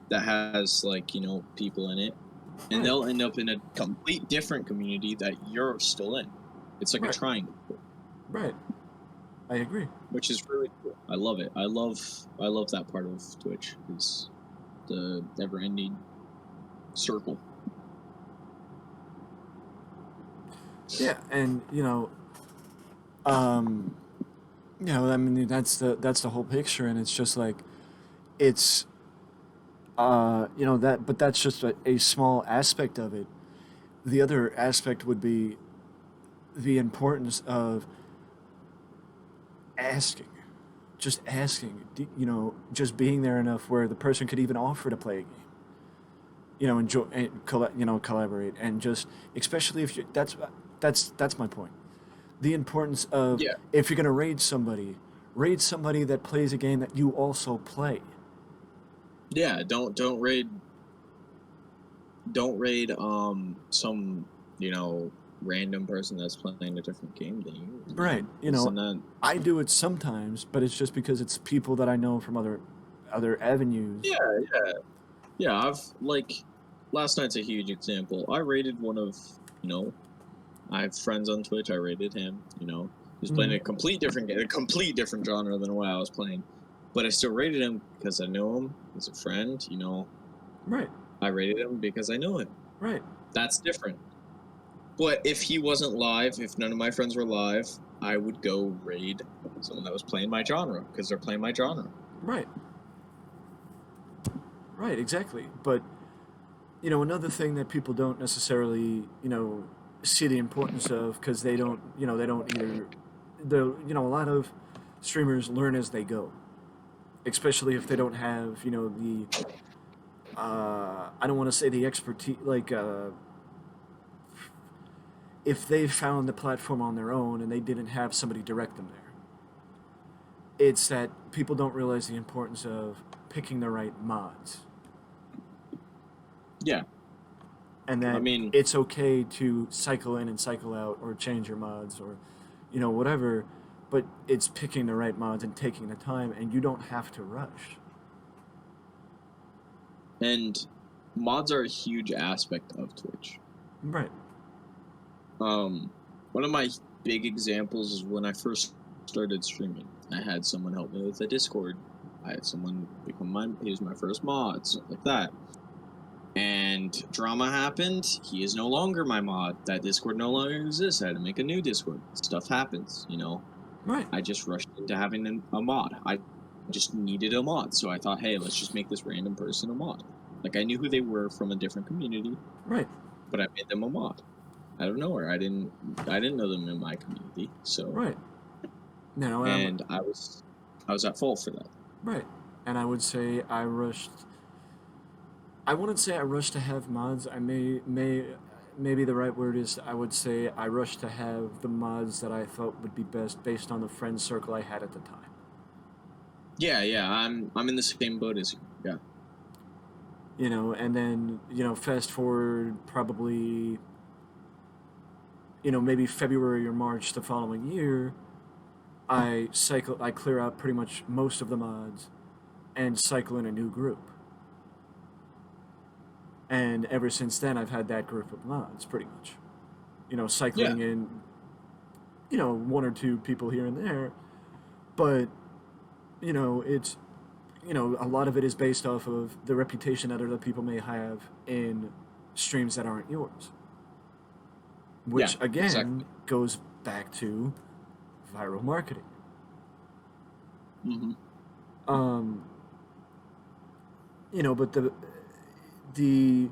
that has, like, people in it, and they'll end up in a complete different community that you're still in. It's like a triangle. Right. I agree. Which is really cool. I love it. I love that part of Twitch. It's the never-ending circle. Yeah, and I mean that's the whole picture, and it's just like it's but that's just a small aspect of it. The other aspect would be the importance of asking, just asking, just being there enough where the person could even offer to play a game. Enjoy and collaborate, and just especially if you that's my point. The importance of if you're gonna raid somebody that plays a game that you also play. Yeah, don't raid some random person that's playing a different game than you. Right. I do it sometimes, but it's just because it's people that I know from other avenues. Yeah. I've, like, last night's a huge example. I raided one of I have friends on Twitch. I raided him. He's playing a complete different game, a complete different genre than what I was playing. But I still raided him because I know him. He's a friend. Right. I raided him because I know him. Right. That's different. But if he wasn't live, if none of my friends were live, I would go raid someone that was playing my genre because they're playing my genre. Right. Right. Exactly. But another thing that people don't necessarily see the importance of, because they don't either. A lot of streamers learn as they go, especially if they don't have I don't want to say the expertise, like, if they found the platform on their own and they didn't have somebody direct them there. It's that people don't realize the importance of picking the right mods, Yeah, and I that mean, it's okay to cycle in and cycle out or change your mods or, whatever, but it's picking the right mods and taking the time, and you don't have to rush. and mods are a huge aspect of Twitch. Right. Um, One of my big examples is when I first started streaming. I had someone help me with the Discord. I had someone he was my first mod, stuff like that. And drama happened. He is no longer my mod. That Discord no longer exists. I had to make a new Discord. Stuff happens, you know. Right. I just rushed into having a mod. I just needed a mod, so I thought, hey, let's just make this random person a mod. Like, I knew who they were from a different community, Right. but I made them a mod. I don't know her. I didn't know them in my community. So Right. Now, and I was at fault for that. right. And I would say I rushed. I wouldn't say I rushed to have mods. Maybe the right word is I would say I rushed to have the mods that I thought would be best based on the friend circle I had at the time. Yeah. I'm in the same boat as you. Yeah. And then fast forward probably maybe February or March the following year, I clear out pretty much most of the mods and cycle in a new group. And ever since then, I've had that group of mods pretty much. Cycling Yeah. in, one or two people here and there, but it's a lot of it is based off of the reputation that other people may have in streams that aren't yours, which Yeah. again Exactly. goes back to viral marketing. Mm-hmm. Um, but the the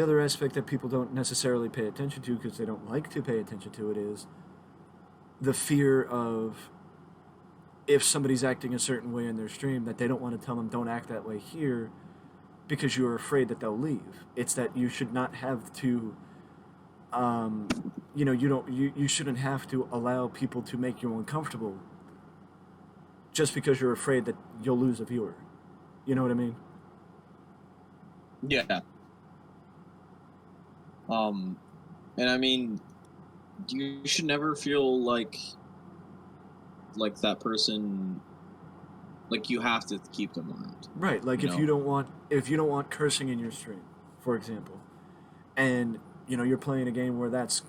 other aspect that people don't necessarily pay attention to because they don't like to pay attention to it is the fear of if somebody's acting a certain way in their stream that they don't want to tell them don't act that way here because you're afraid that they'll leave. It's that you should not have to you shouldn't have to allow people to make you uncomfortable just because you're afraid that you'll lose a viewer. You know what I mean? Yeah. And I mean, you should never feel like that person, like you have to keep them around. Right. Like if you don't want cursing in your stream, for example, and you're playing a game where that's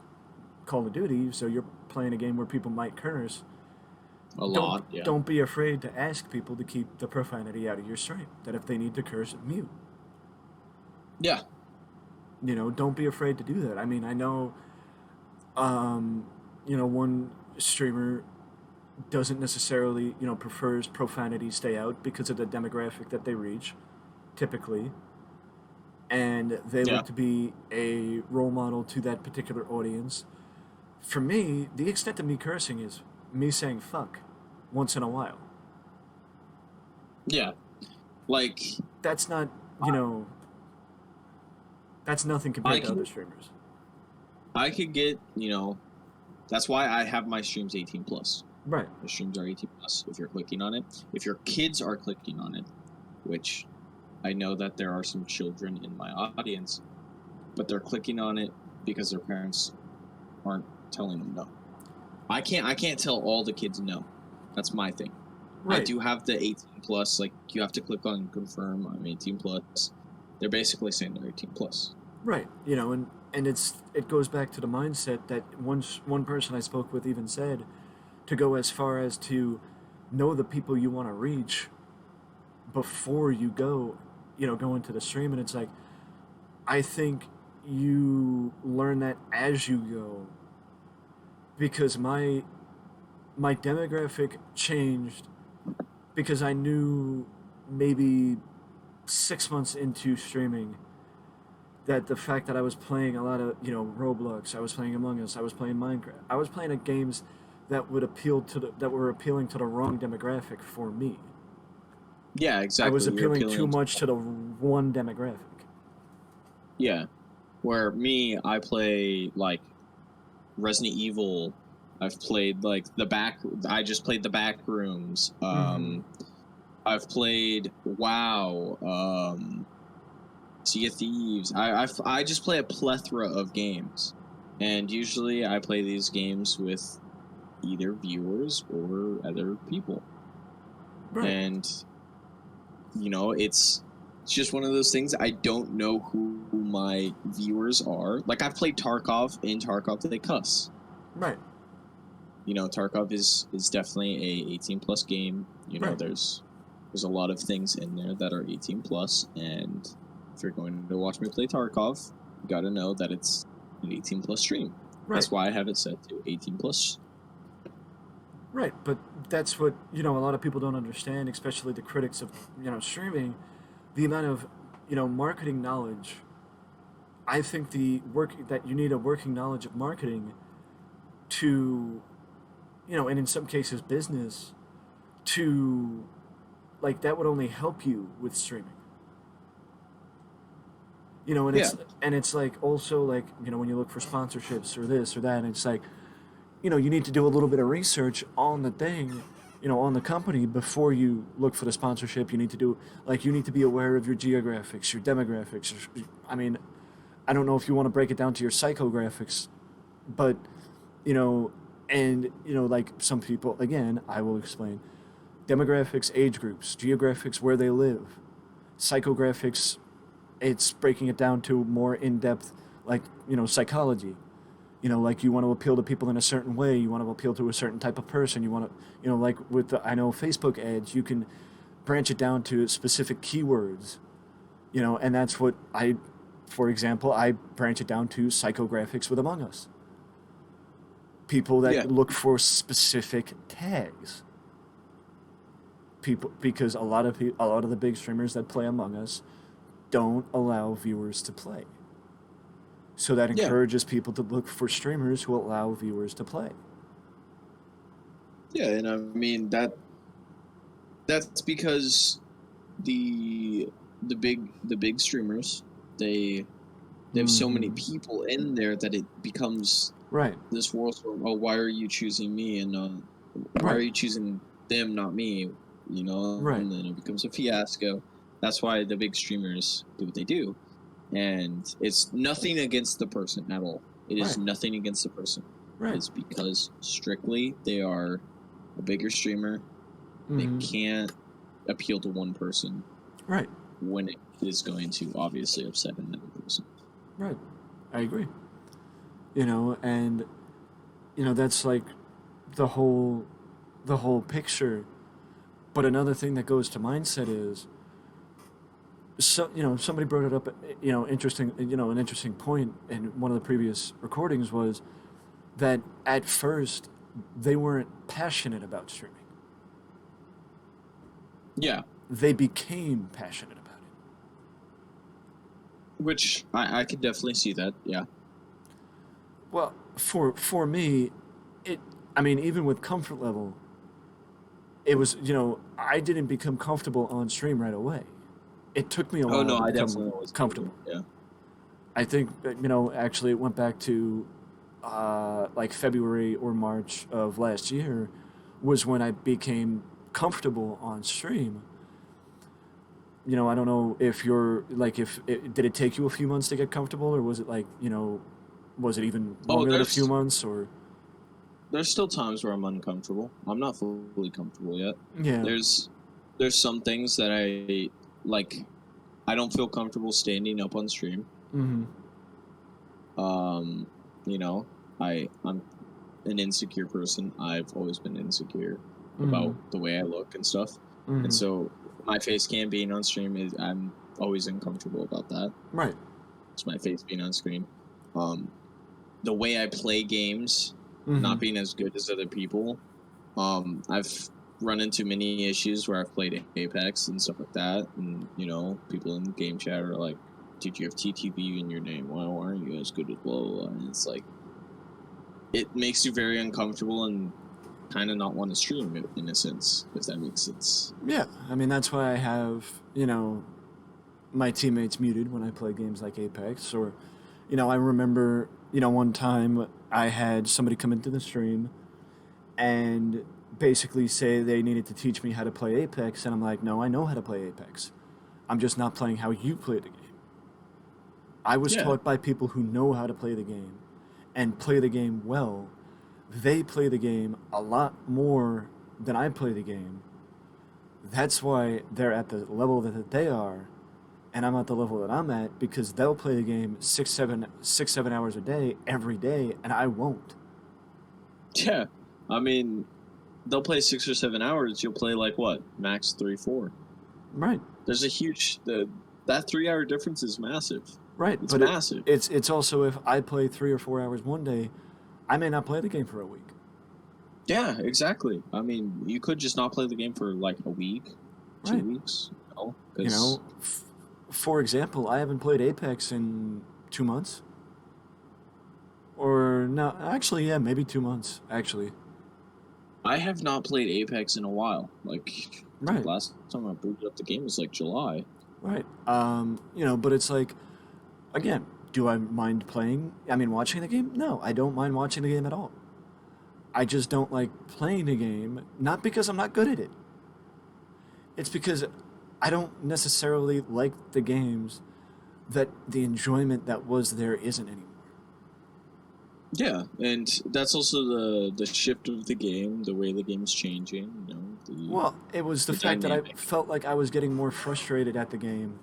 Call of Duty, so you're playing a game where people might curse. A lot. Yeah. Don't be afraid to ask people to keep the profanity out of your stream. That if they need to curse, mute. Yeah. Don't be afraid to do that. I mean, I know, one streamer doesn't necessarily, prefers profanity stay out because of the demographic that they reach, typically. And they Yeah. look to be a role model to that particular audience. For me, the extent of me cursing is me saying fuck once in a while. Yeah. Like, That's not, that's nothing compared to other streamers. I could get, that's why I have my streams 18 plus. Right. The streams are 18 plus if you're clicking on it. If your kids are clicking on it, which I know that there are some children in my audience, but they're clicking on it because their parents aren't telling them no. I can't tell all the kids no. That's my thing. Right. I do have the 18 plus, like you have to click on confirm I'm 18 plus. They're basically saying they're 18 plus. Right. And it goes back to the mindset that one person I spoke with even said to go as far as to know the people you want to reach before you go into the stream. And it's like, I think you learn that as you go because my demographic changed because I knew maybe 6 months into streaming that the fact that I was playing a lot of Roblox, I was playing Among Us, I was playing Minecraft, I was playing games that were appealing to the wrong demographic for me. Yeah, I was exactly. You're appealing too appealing to much to the one demographic. yeah. Where me, I play like Resident Evil. I've played like the back. I just played the back rooms. Mm-hmm. I've played WoW. Sea of Thieves. I just play a plethora of games, and usually I play these games with either viewers or other people, Right. and it's just one of those things. I don't know who my viewers are. Like I've played Tarkov. In Tarkov, they cuss. Right. Tarkov is definitely a 18 plus game. Right. There's a lot of things in there that are 18 plus, and if you're going to watch me play Tarkov, you got to know that it's an 18 plus stream. Right. That's why I have it set to 18 plus. Right. But that's what a lot of people don't understand, especially the critics of streaming. The amount of marketing knowledge. I think the work that you need a working knowledge of marketing to and in some cases business to like that would only help you with streaming. And Yeah, it's like also like when you look for sponsorships or this or that, and it's like you need to do a little bit of research on the thing, on the company before you look for the sponsorship. You need to do like you need to be aware of your geographics, your demographics. I mean, I don't know if you want to break it down to your psychographics, but you know, and like some people, again, I will explain demographics, age groups, geographics, where they live, psychographics. It's breaking it down to more in depth, like psychology. Like you want to appeal to people in a certain way. You want to appeal to a certain type of person. You want to, like with the, I know Facebook ads, you can branch it down to specific keywords. And that's what for example, I branch it down to psychographics with Among Us. People yeah, that look for specific tags. People because a lot of the big streamers that play Among Us don't allow viewers to play. So that yeah, encourages people to look for streamers who allow viewers to play. yeah. And I mean that's because the the big streamers they they have so many Mm-hmm. people in there that it becomes Right. this world of, oh, why are you choosing me, and why are Right. you choosing them, not me, Right. and then it becomes a fiasco. That's why the big streamers do what they do, and it's nothing against the person at all. It is Right. nothing against the person. Right. It's because strictly they are a bigger streamer. They Mm-hmm. can't appeal to one person Right. when it is going to obviously upset another person. Right. I agree. And that's like the whole picture. But another thing that goes to mindset is so somebody brought it up. Interesting. An interesting point in one of the previous recordings was that at first they weren't passionate about streaming. Yeah, They became passionate about it. which I could definitely see that. Yeah, Well, for me, it. I mean, even with comfort level, it was I didn't become comfortable on stream right away. It took me a oh while no, to I become definitely always comfortable. yeah. I think that, actually it went back to like February or March of last year was when I became comfortable on stream. I don't know if you're like if it, did it take you a few months to get comfortable, or was it like was it even Oh, longer than a few months, or there's still times where I'm uncomfortable. I'm not fully comfortable yet. yeah. There's some things that I like. I don't feel comfortable standing up on stream. Mm-hmm. Um, you know, I'm an insecure person. I've always been insecure Mm-hmm. about the way I look and stuff, and Mm-hmm. so my face cam being on stream is I'm always uncomfortable about that. Right. It's my face being on screen. Um, the way I play games, Mm-hmm. not being as good as other people. I've run into many issues where I've played Apex and stuff like that, and people in game chat are like, "Did you have TTV in your name? Why aren't you as good as blah blah blah?" And it's like, it makes you very uncomfortable, and kind of not want to stream it in a sense, if that makes sense. Yeah, I mean that's why I have my teammates muted when I play games like Apex, or I remember one time I had somebody come into the stream and basically say they needed to teach me how to play Apex, and I'm like, no, I know how to play Apex. I'm just not playing how you play the game. I was Yeah, taught by people who know how to play the game and play the game well. They play the game a lot more than I play the game. That's why they're at the level that they are, and I'm at the level that I'm at because they'll play the game 6, 7 hours a day every day, and I won't. yeah. I mean, they'll play 6 or 7 hours. You'll play like what, max 3, 4. Right, There's a huge that 3 hour difference is massive. right. It's But massive. it's also if I play 3 or 4 hours one day, I may not play the game for a week. Yeah, exactly. I mean, you could just not play the game for like a week, two Right. weeks. You know, for example, I haven't played Apex in 2 months. Or no, actually, yeah, maybe 2 months. Actually, I have not played Apex in a while. Like, I think right, last time I booted up the game was like July. right. But it's like, again, do I mind playing? I mean, watching the game? No, I don't mind watching the game at all. I just don't like playing the game, not because I'm not good at it. It's because I don't necessarily like the games that the enjoyment that was there isn't anymore. Yeah, and that's also the shift of the game, the way the game's changing. Well, it was the The fact that I dynamic. felt like I was getting more frustrated at the game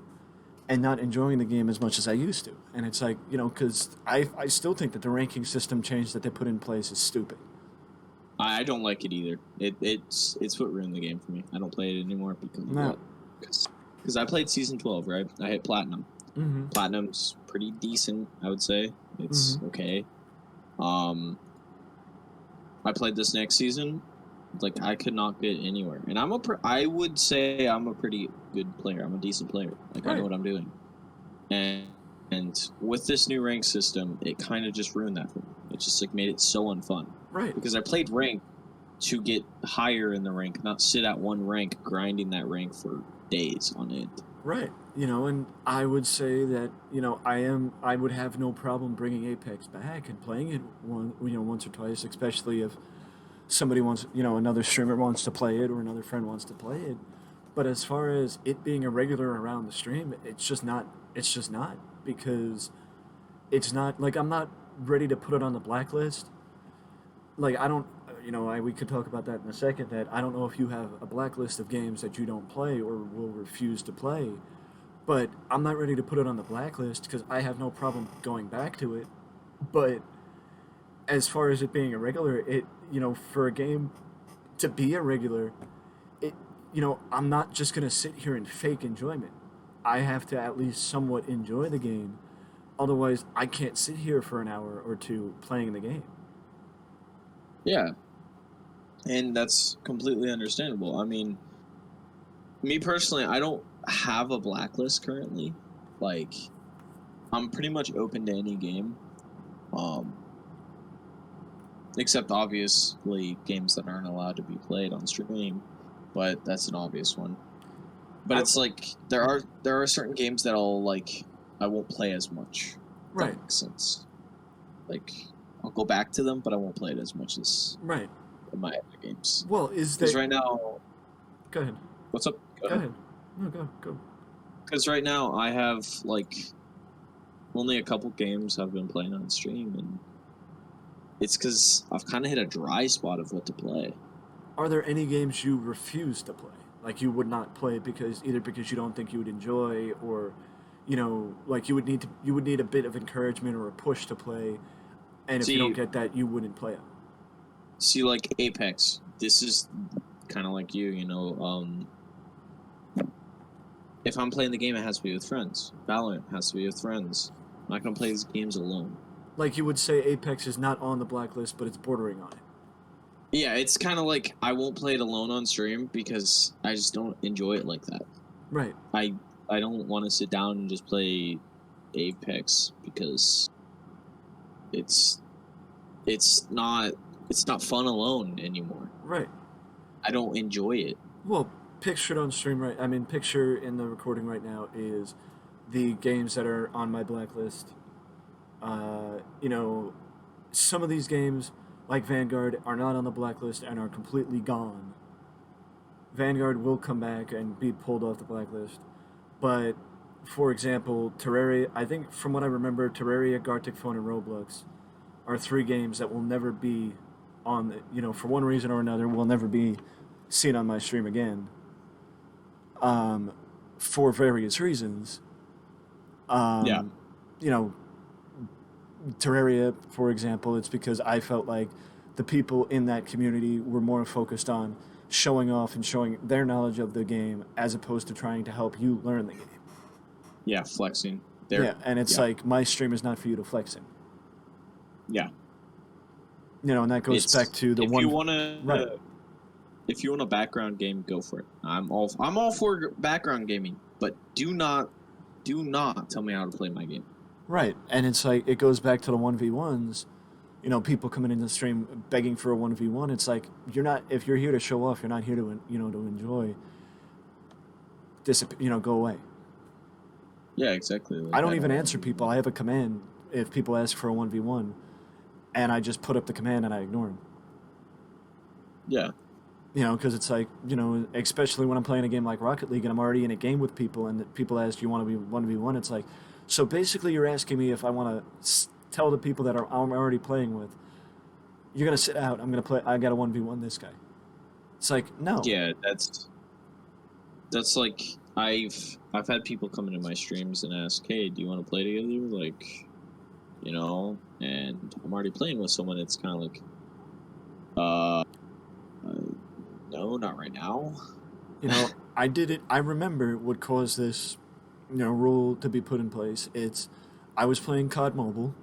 and not enjoying the game as much as I used to. And it's like, because I still think that the ranking system change that they put in place is stupid. I don't like it either. It's what ruined the game for me. I don't play it anymore because of No. what? Because I played season 12, right? I hit platinum. Mm-hmm. Platinum's pretty decent, I would say. It's Mm-hmm. okay. I played this next season. Like, I could not get anywhere, and I would say I'm a pretty good player. I'm a decent player. Like, I know Right. what I'm doing. And with this new rank system, it kind of just ruined that for me. It just like made it so unfun. Right. Because I played rank to get higher in the rank, not sit at one rank grinding that rank for days on end. Right. And I would say that, I would have no problem bringing Apex back and playing it once or twice, especially if somebody wants, another streamer wants to play it or another friend wants to play it. But as far as it being a regular around the stream, it's just not. It's just not because it's not like I'm not ready to put it on the blacklist. Like I don't, we could talk about that in a second. That I don't know if you have a blacklist of games that you don't play or will refuse to play, but I'm not ready to put it on the blacklist because I have no problem going back to it. But as far as it being a regular, for a game to be a regular, it, I'm not just gonna sit here and fake enjoyment. I have to at least somewhat enjoy the game. Otherwise, I can't sit here for an hour or two playing the game. Yeah, and that's completely understandable. I mean, me personally, I don't have a blacklist currently. Like, I'm pretty much open to any game, um, except obviously games that aren't allowed to be played on stream. But that's an obvious one. But I, it's like there are certain games that I won't play as much. If right, that makes sense. Like, I'll go back to them, but I won't play it as much as right. in my other games. Well, is Because that? right now, Go ahead. what's up? Go Go ahead. ahead. No, go. Because right now I have like only a couple games I've been playing on stream, and it's because I've kind of hit a dry spot of what to play. Are there any games you refuse to play? Like you would not play because either because you don't think you would enjoy, or, like you would need a bit of encouragement or a push to play, and if you don't See, get that, you wouldn't play it. like Apex. This is kind of like you. If I'm playing the game, it has to be with friends. Valorant has to be with friends. I'm not gonna play these games alone. Like you would say, Apex is not on the blacklist, but it's bordering on it. Yeah, it's kind of like I won't play it alone on stream because I just don't enjoy it like that. Right. I don't want to sit down and just play Apex because it's it's not fun alone anymore. Right. I don't enjoy it. Well, pictured on stream right. I mean, picture in the recording right now is the games that are on my blacklist. You know, some of these games, like Vanguard, are not on the blacklist and are completely gone. Vanguard will come back and be pulled off the blacklist. But, for example, Terraria, I think from what I remember, Terraria, Gartic Phone, and Roblox are three games that will never be on, for one reason or another, will never be seen on my stream again, um, for various reasons. Yeah. Um, you know, Terraria, for example, it's because I felt like the people in that community were more focused on showing off and showing their knowledge of the game as opposed to trying to help you learn the game. Yeah, flexing. There. Yeah, and it's Yeah. like my stream is not for you to flex in. Yeah. And that goes It's back to the if one. you want to Right. if you want a background game, go for it. I'm all for background gaming, but do not tell me how to play my game. Right, and it's like it goes back to the 1v1s. People coming into the stream begging for a 1v1. It's like you're not, if you're here to show off, you're not here to to enjoy. Go away. Yeah, exactly. Like, I don't even answer people. I have a command if people ask for a 1v1, and I just put up the command and I ignore them. Yeah. Because it's like, especially when I'm playing a game like Rocket League and I'm already in a game with people and people ask, do you want to be 1v1? It's like, so basically you're asking me if I want to tell the people that I'm already playing with, you're going to sit out, I'm going to play, I got to 1v1 this guy. It's like, no. Yeah, that's like I've had people come into my streams and ask, hey, do you want to play together? Like, and I'm already playing with someone. It's kind of like, no, not right now. I did it. I remember what caused this, rule to be put in place. I was playing COD Mobile,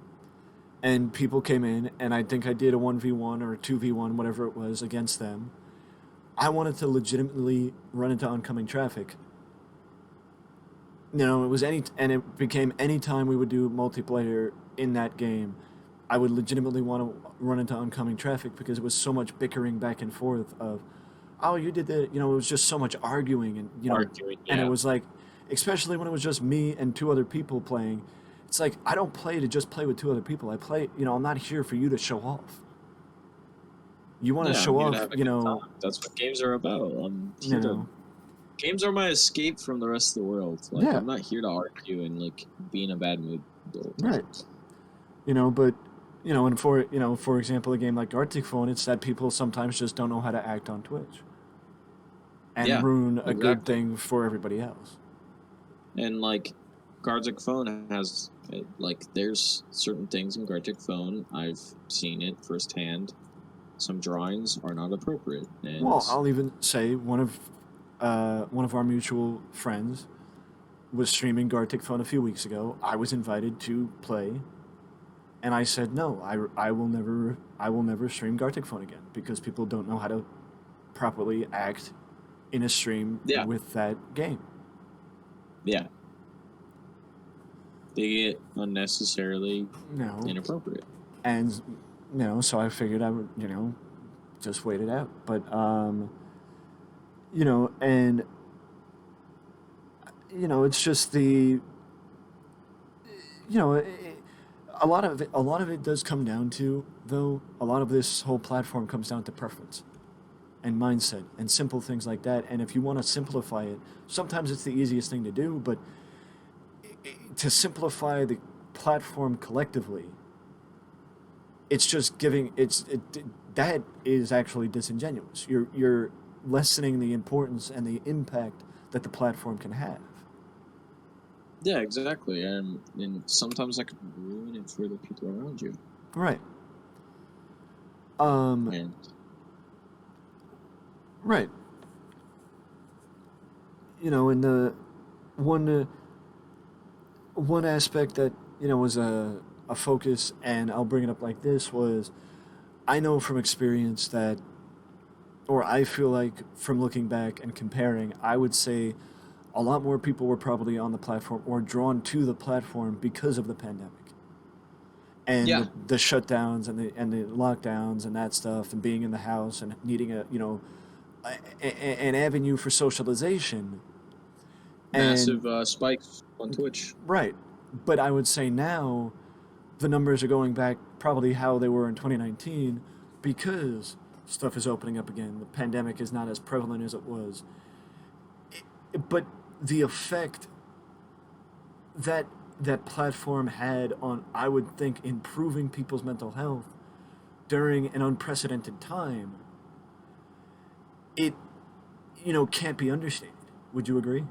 and people came in, and I think I did a 1v1 or a 2v1, whatever it was, against them. I wanted to legitimately run into oncoming traffic. It was and it became any time we would do multiplayer in that game, I would legitimately want to run into oncoming traffic because it was so much bickering back and forth of, oh, you did that. It was just so much arguing and Arguing, yeah. and it was like, especially when it was just me and two other people playing. It's like I don't play to just play with two other people. I play, I'm not here for you to show off. You want to show off, That's what games are about. Games are my escape from the rest of the world. Like, yeah. I'm not here to argue and like be in a bad mood. Right. But and for example, a game like Arctic Phone, it's that people sometimes just don't know how to act on Twitch, and ruin a good thing for everybody else. And like, Gartic Phone has there's certain things in Gartic Phone, I've seen it firsthand. Some drawings are not appropriate. And well, I'll even say one of our mutual friends was streaming Gartic Phone a few weeks ago. I was invited to play, and I said no. I will never stream Gartic Phone again because people don't know how to properly act in a stream with that game. Yeah. They get unnecessarily inappropriate. And so I figured I would, just wait it out. But and it's just the a lot of it does come down to, though, a lot of this whole platform comes down to preference and mindset and simple things like that. And if you want to simplify it, sometimes it's the easiest thing to do, but to simplify the platform collectively, it's just that is actually disingenuous. You're lessening the importance and the impact that the platform can have. Yeah, exactly. And sometimes that can ruin it for the people around you. Right. Right. And the one aspect that was a focus, and I'll bring it up like this, was I know from experience that, or I feel like from looking back and comparing, I would say a lot more people were probably on the platform or drawn to the platform because of the pandemic. and Yeah, the shutdowns and the lockdowns and that stuff, and being in the house and needing an avenue for socialization. And massive spikes on Twitch. right, but I would say now the numbers are going back probably how they were in 2019 because stuff is opening up again. The pandemic is not as prevalent as it was. But the effect that that platform had on, I would think, improving people's mental health during an unprecedented time, it can't be understated. Would you agree?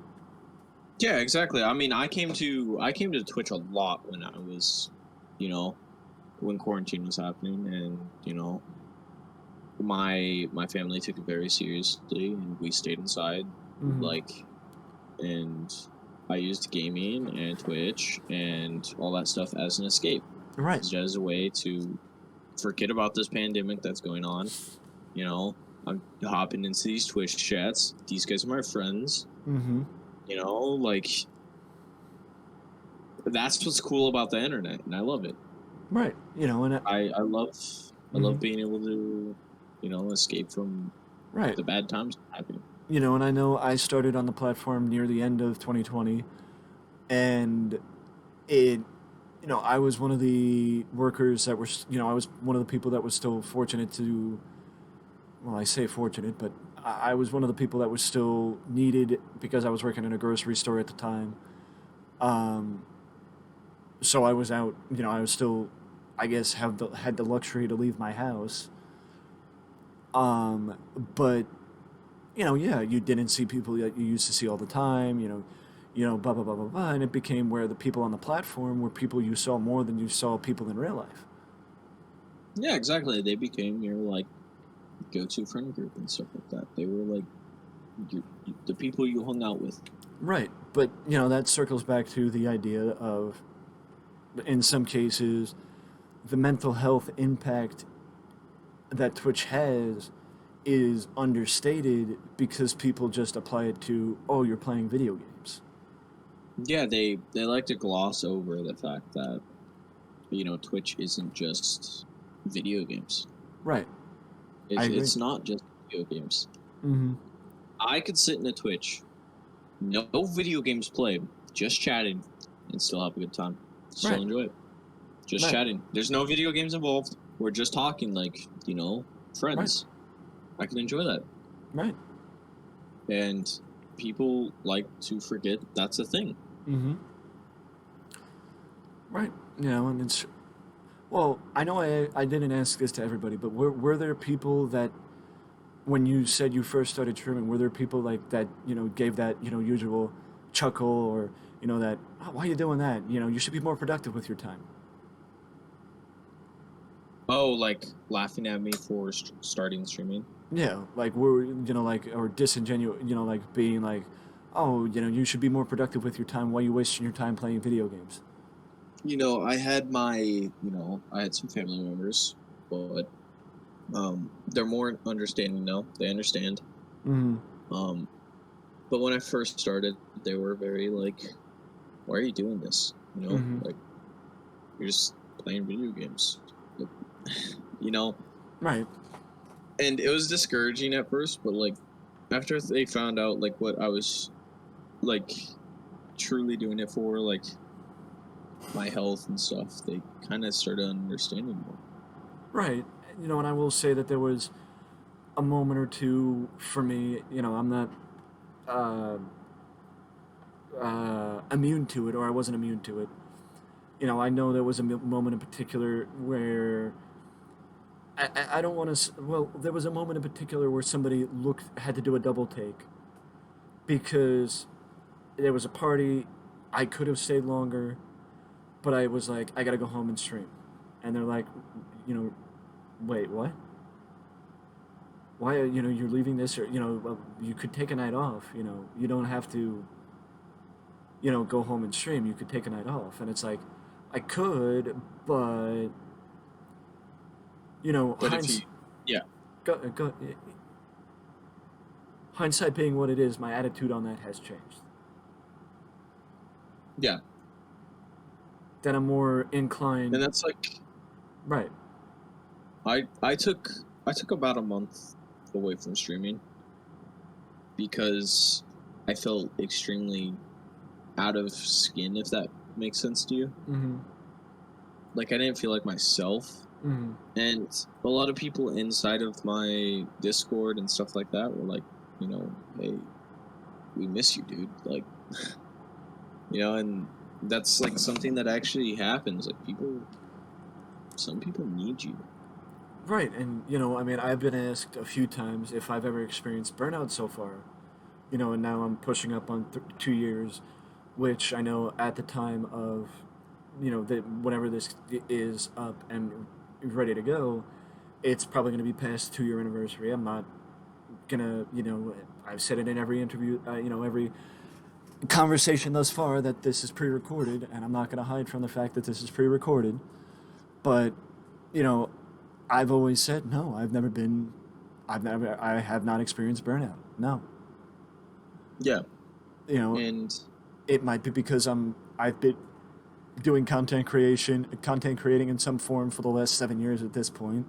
Yeah, exactly. I mean, I came to Twitch a lot when I was, you know, when quarantine was happening, and my family took it very seriously, and we stayed inside, Mm-hmm. like, and I used gaming and Twitch and all that stuff as an escape, Right. as a way to forget about this pandemic that's going on. You know, I'm hopping into these Twitch chats. These guys are my friends. Mm-hmm. Like, that's what's cool about the internet, and I love it. Right. And I love being able to, escape from right. the bad times happening. And I know I started on the platform near the end of 2020, and it I was one of the workers that were, I was one of the people that was still fortunate to, well, I say fortunate, but I was one of the people that was still needed because I was working in a grocery store at the time. Um, so I was out, I was still, I guess, had the luxury to leave my house. But yeah, you didn't see people that you used to see all the time. Blah blah blah blah blah, and it became where the people on the platform were people you saw more than you saw people in real life. Yeah, exactly. They became your like go-to friend group and stuff like that. They were like the people you hung out with. Right, but that circles back to the idea of, in some cases, the mental health impact that Twitch has is understated because people just apply it to, oh, you're playing video games. Yeah, they like to gloss over the fact that Twitch isn't just video games. Right, I agree. It's not just video games. Mm-hmm. I could sit in a Twitch, no video games played, just chatting, and still have a good time. Still Right, enjoy it. Just right, chatting. There's no video games involved. We're just talking like, right, friends. I can enjoy that. right. And people like to forget that's a thing. Mm-hmm. Right. And it's, well, I know I didn't ask this to everybody, but were there people that, when you said you first started streaming, were there people like that, gave that, usual chuckle, or, that, oh, why are you doing that? You should be more productive with your time. Oh, like laughing at me for starting streaming? Yeah, like we're, like, or disingenuous, like being like, oh, you should be more productive with your time. Why are you wasting your time playing video games? I had I had some family members, but they're more understanding now. They understand. Mm-hmm. Um, but when I first started, they were very like, "Why are you doing this? Mm-hmm. Like you're just playing video games." Like, you know, Right. and it was discouraging at first, but like after they found out like what I was like truly doing it for, like my health and stuff, they kind of started understanding more. Right. And I will say that there was a moment or two for me. I'm not uh, immune to it, or I wasn't immune to it. I know there was a moment in particular where I don't want to. Well, there was a moment in particular where somebody had to do a double take because there was a party. I could have stayed longer, but I was like, I gotta go home and stream, and they're like, you know, wait, what? Why you're leaving this, or well, you could take a night off. You don't have to go home and stream. You could take a night off, and it's like, I could, but But if you, yeah, go, hindsight being what it is, my attitude on that has changed. yeah, That I'm more inclined. and that's like Right. I took about a month away from streaming because I felt extremely out of skin, if that makes sense to you. Mm-hmm. Like I didn't feel like myself. Mm-hmm. And a lot of people inside of my Discord and stuff like that were like, hey, we miss you, dude. Like, and that's like something that actually happens. Like some people need you. Right, and I mean, I've been asked a few times if I've ever experienced burnout so far. And now I'm pushing up on 2 years, which I know at the time of, that whenever this is up and ready to go, it's probably going to be past 2 year anniversary. I'm not gonna, I've said it in every interview, every conversation thus far that this is pre-recorded, and I'm not gonna hide from the fact that this is pre-recorded. But, you know, I've always said no. I have not experienced burnout. No, Yeah, you know, and it might be because I've been doing content creating in some form for the last 7 years at this point.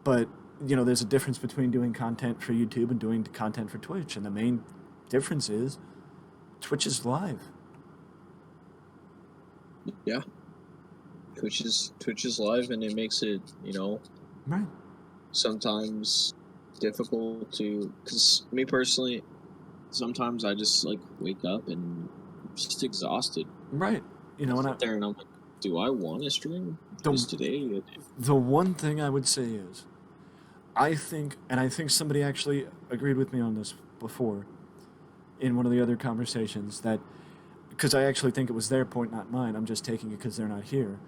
But there's a difference between doing content for YouTube and doing content for Twitch, and the main difference is Twitch is live. yeah, Twitch is live, and it makes it Right. sometimes difficult to. Because me personally, sometimes I just like wake up and I'm just exhausted. Right. I And sit there and I'm like, do I want to stream the just today? the one thing I would say is I think somebody actually agreed with me on this before in one of the other conversations, that because I actually think it was their point, not mine. I'm just taking it because they're not here.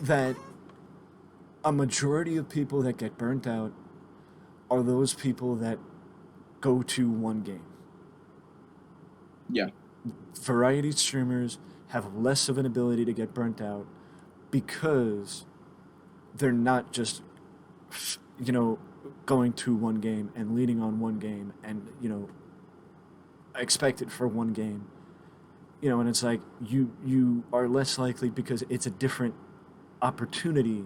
That a majority of people that get burnt out are those people that go to one game. Yeah, Variety streamers have less of an ability to get burnt out because they're not just, you know, going to one game and leading on one game and, expected for one game. And it's like you are less likely because it's a different opportunity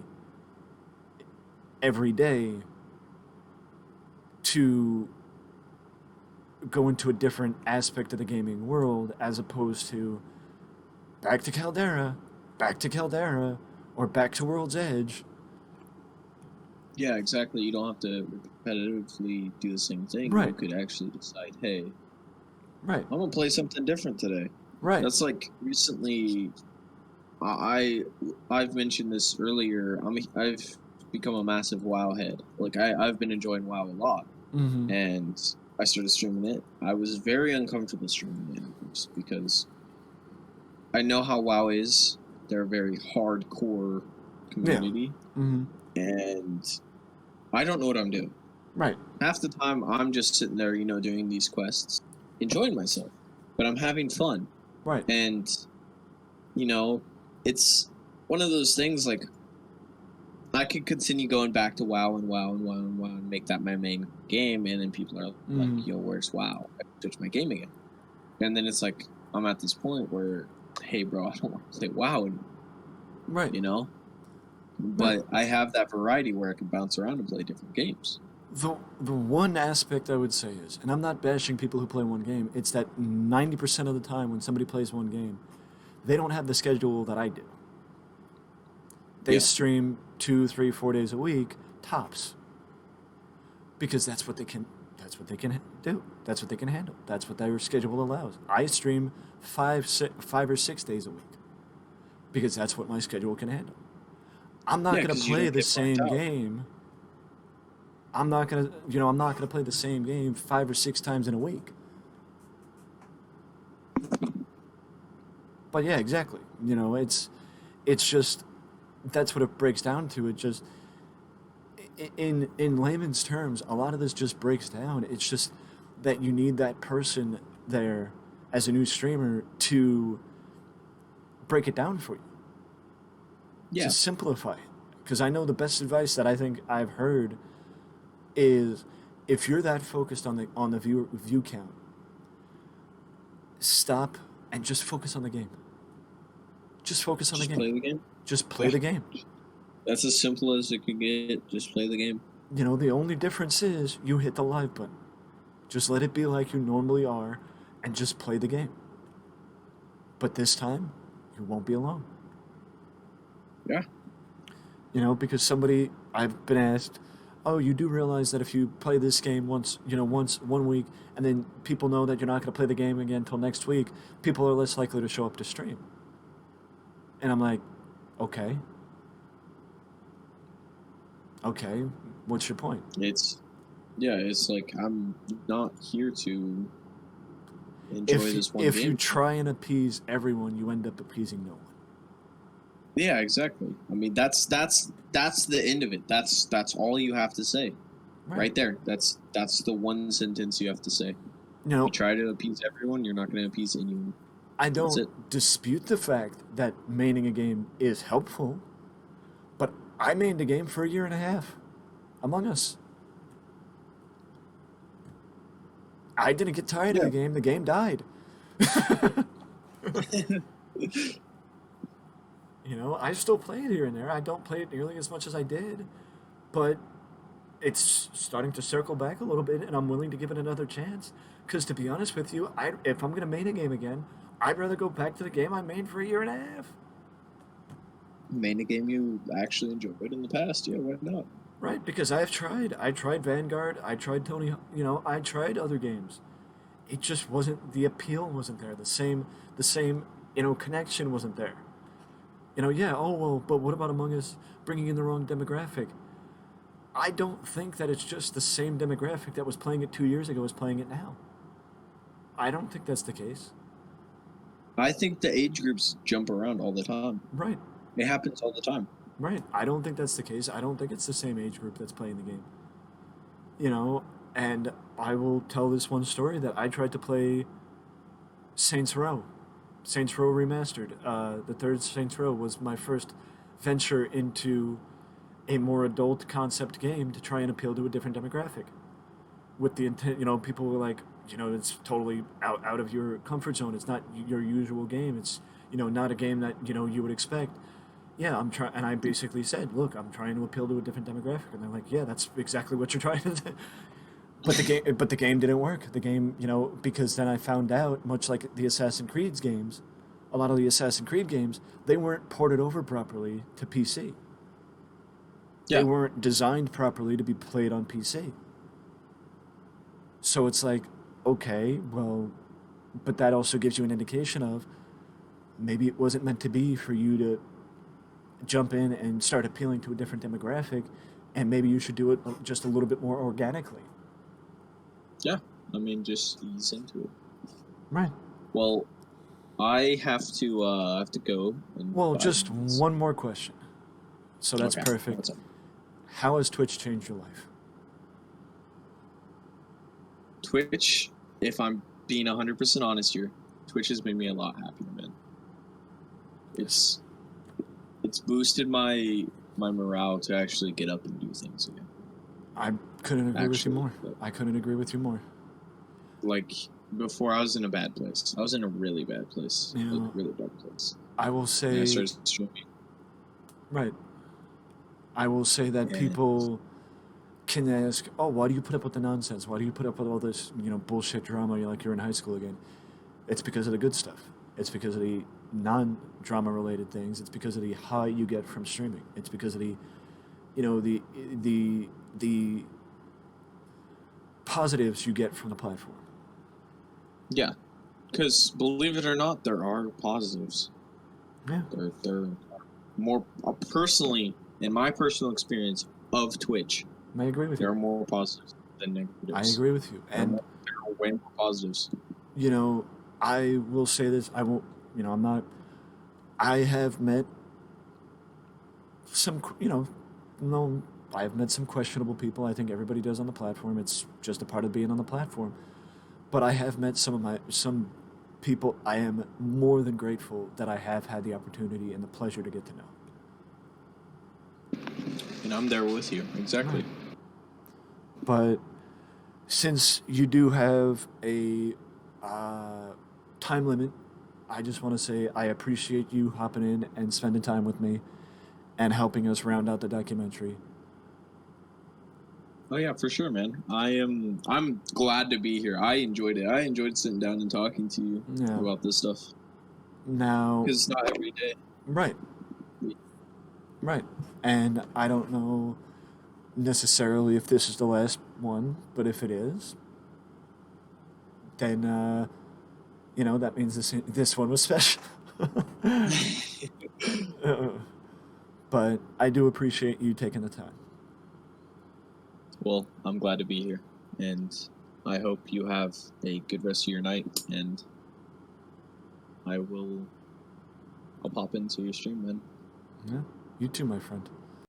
every day to go into a different aspect of the gaming world, as opposed to back to Caldera, or back to World's Edge. yeah, exactly. You don't have to repetitively do the same thing. You Right, could actually decide, hey, right, I'm gonna play something different today. right. That's like recently. I I've mentioned this earlier. I've become a massive WoW head. Like I've been enjoying WoW a lot, Mm-hmm. and I started streaming it. I was very uncomfortable streaming it at first because I know how WoW is. They're a very hardcore Yeah. community, Mm-hmm. and I don't know what I'm doing. Right. Half the time, I'm just sitting there, doing these quests, enjoying myself, but I'm having fun, Right. and you know, it's one of those things like I could continue going back to WoW and WoW and WoW and WoW and make that my main game, and then people are like, Mm-hmm. "Yo, where's WoW?" I switch my game again, and then it's like I'm at this point where, hey, bro, I don't want to play WoW anymore, Right. you know. Right. But I have that variety where I can bounce around and play different games. The one aspect I would say is, and I'm not bashing people who play one game, it's that 90% of the time when somebody plays one game, they don't have the schedule that I do. They Yeah, stream 2, 3, 4 days a week tops, because that's what they can. That's what they can do. That's what they can handle. That's what their schedule allows. I stream 5 or 6 days a week because that's what my schedule can handle. I'm not yeah, gonna because you play don't the get burnt same out. game. I'm not gonna play the same game 5 or 6 times in a week. But yeah, exactly. It's just that's what it breaks down to. It just in layman's terms, a lot of this just breaks down. It's just that you need that person there as a new streamer to break it down for you, to Yeah, simplify it. Because I know the best advice that I think I've heard is, if you're that focused on the view count, stop and just focus on the game. Just focus on the just game. play the game. Just play the game. That's as simple as it could get. Just play the game. You know, the only difference is you hit the live button. Just let it be like you normally are and just play the game. But this time, you won't be alone. Yeah. You know, because I've been asked, oh, you do realize that if you play this game once, 1 week, and then people know that you're not going to play the game again until next week, people are less likely to show up to stream. And I'm like, okay. Okay, what's your point? It's like I'm not here to enjoy this one If game. you try and appease everyone, you end up appeasing no one. Yeah, exactly. I mean, that's the end of it. That's all you have to say, right there. That's the one sentence you have to say. You know, you try to appease everyone, you're not going to appease anyone. I don't dispute the fact that maining a game is helpful, but I mained a game for 1.5 years. Among Us. I didn't get tired of the game. The game died. You know, I still play it here and there. I don't play it nearly as much as I did, but it's starting to circle back a little bit, and I'm willing to give it another chance. Because to be honest with you, if I'm going to main a game again, I'd rather go back to the game I mained for 1.5 years. Main a game you actually enjoyed in the past, yeah, why not? Right, because I've tried. I tried Vanguard. I tried Tony. I tried other games. It just wasn't. The appeal wasn't there. The same. Connection wasn't there. Yeah. Oh well, but what about Among Us bringing in the wrong demographic? I don't think that it's just the same demographic that was playing it 2 years ago as playing it now. I don't think that's the case. I think the age groups jump around all the time. Right. It happens all the time. Right. I don't think that's the case. I don't think it's the same age group that's playing the game. And I will tell this one story that I tried to play Saints Row. Saints Row Remastered. The third Saints Row was my first venture into a more adult concept game to try and appeal to a different demographic. With the intent, people were like, it's totally out of your comfort zone. It's not your usual game. It's, not a game that, you would expect. Yeah, I'm trying, and I basically said, look, I'm trying to appeal to a different demographic. And they're like, yeah, that's exactly what you're trying to do. But the game didn't work. The game, because then I found out, much like the Assassin's Creed games, a lot of the Assassin's Creed games, they weren't ported over properly to PC. Yeah. They weren't designed properly to be played on PC. So it's like, okay, well, but that also gives you an indication of maybe it wasn't meant to be for you to jump in and start appealing to a different demographic, and maybe you should do it just a little bit more organically. Yeah, I mean, just ease into it. Right. Well, I have to go. Well, just one more question. So that's perfect. How has Twitch changed your life? Twitch, if I'm being 100% honest here, Twitch has made me a lot happier, man. It's boosted my morale to actually get up and do things again. I couldn't agree with you more. I couldn't agree with you more. Like, before I was in a bad place. I was in a really bad place. Yeah. Like, really dark place. I will say... And I started streaming. Right. I will say that people can ask, oh, why do you put up with the nonsense? Why do you put up with all this, bullshit drama like you're in high school again? It's because of the good stuff. It's because of the non-drama related things. It's because of the high you get from streaming. It's because of the positives you get from the platform. Yeah, because believe it or not, there are positives. Yeah, there are more personally, in my personal experience of Twitch. I agree with you. There are more positives than negatives. I agree with you, and there are way more positives. I will say this. I won't. I'm not. I have met some. No. I have met some questionable people. I think everybody does on the platform. It's just a part of being on the platform. But I have met some people I am more than grateful that I have had the opportunity and the pleasure to get to know. And I'm there with you. Exactly. Right. But since you do have a time limit I just want to say I appreciate you hopping in and spending time with me and helping us round out the documentary. Oh yeah, for sure, man. I'm glad to be here. I enjoyed it. I enjoyed sitting down and talking to you Yeah. about this stuff Now, because it's not every day. right, right. And I don't know necessarily if this is the last one, but if it is, then that means this one was special. Uh, but I do appreciate you taking the time. Well, I'm glad to be here, and I hope you have a good rest of your night. And I'll pop into your stream then. Yeah, you too, my friend.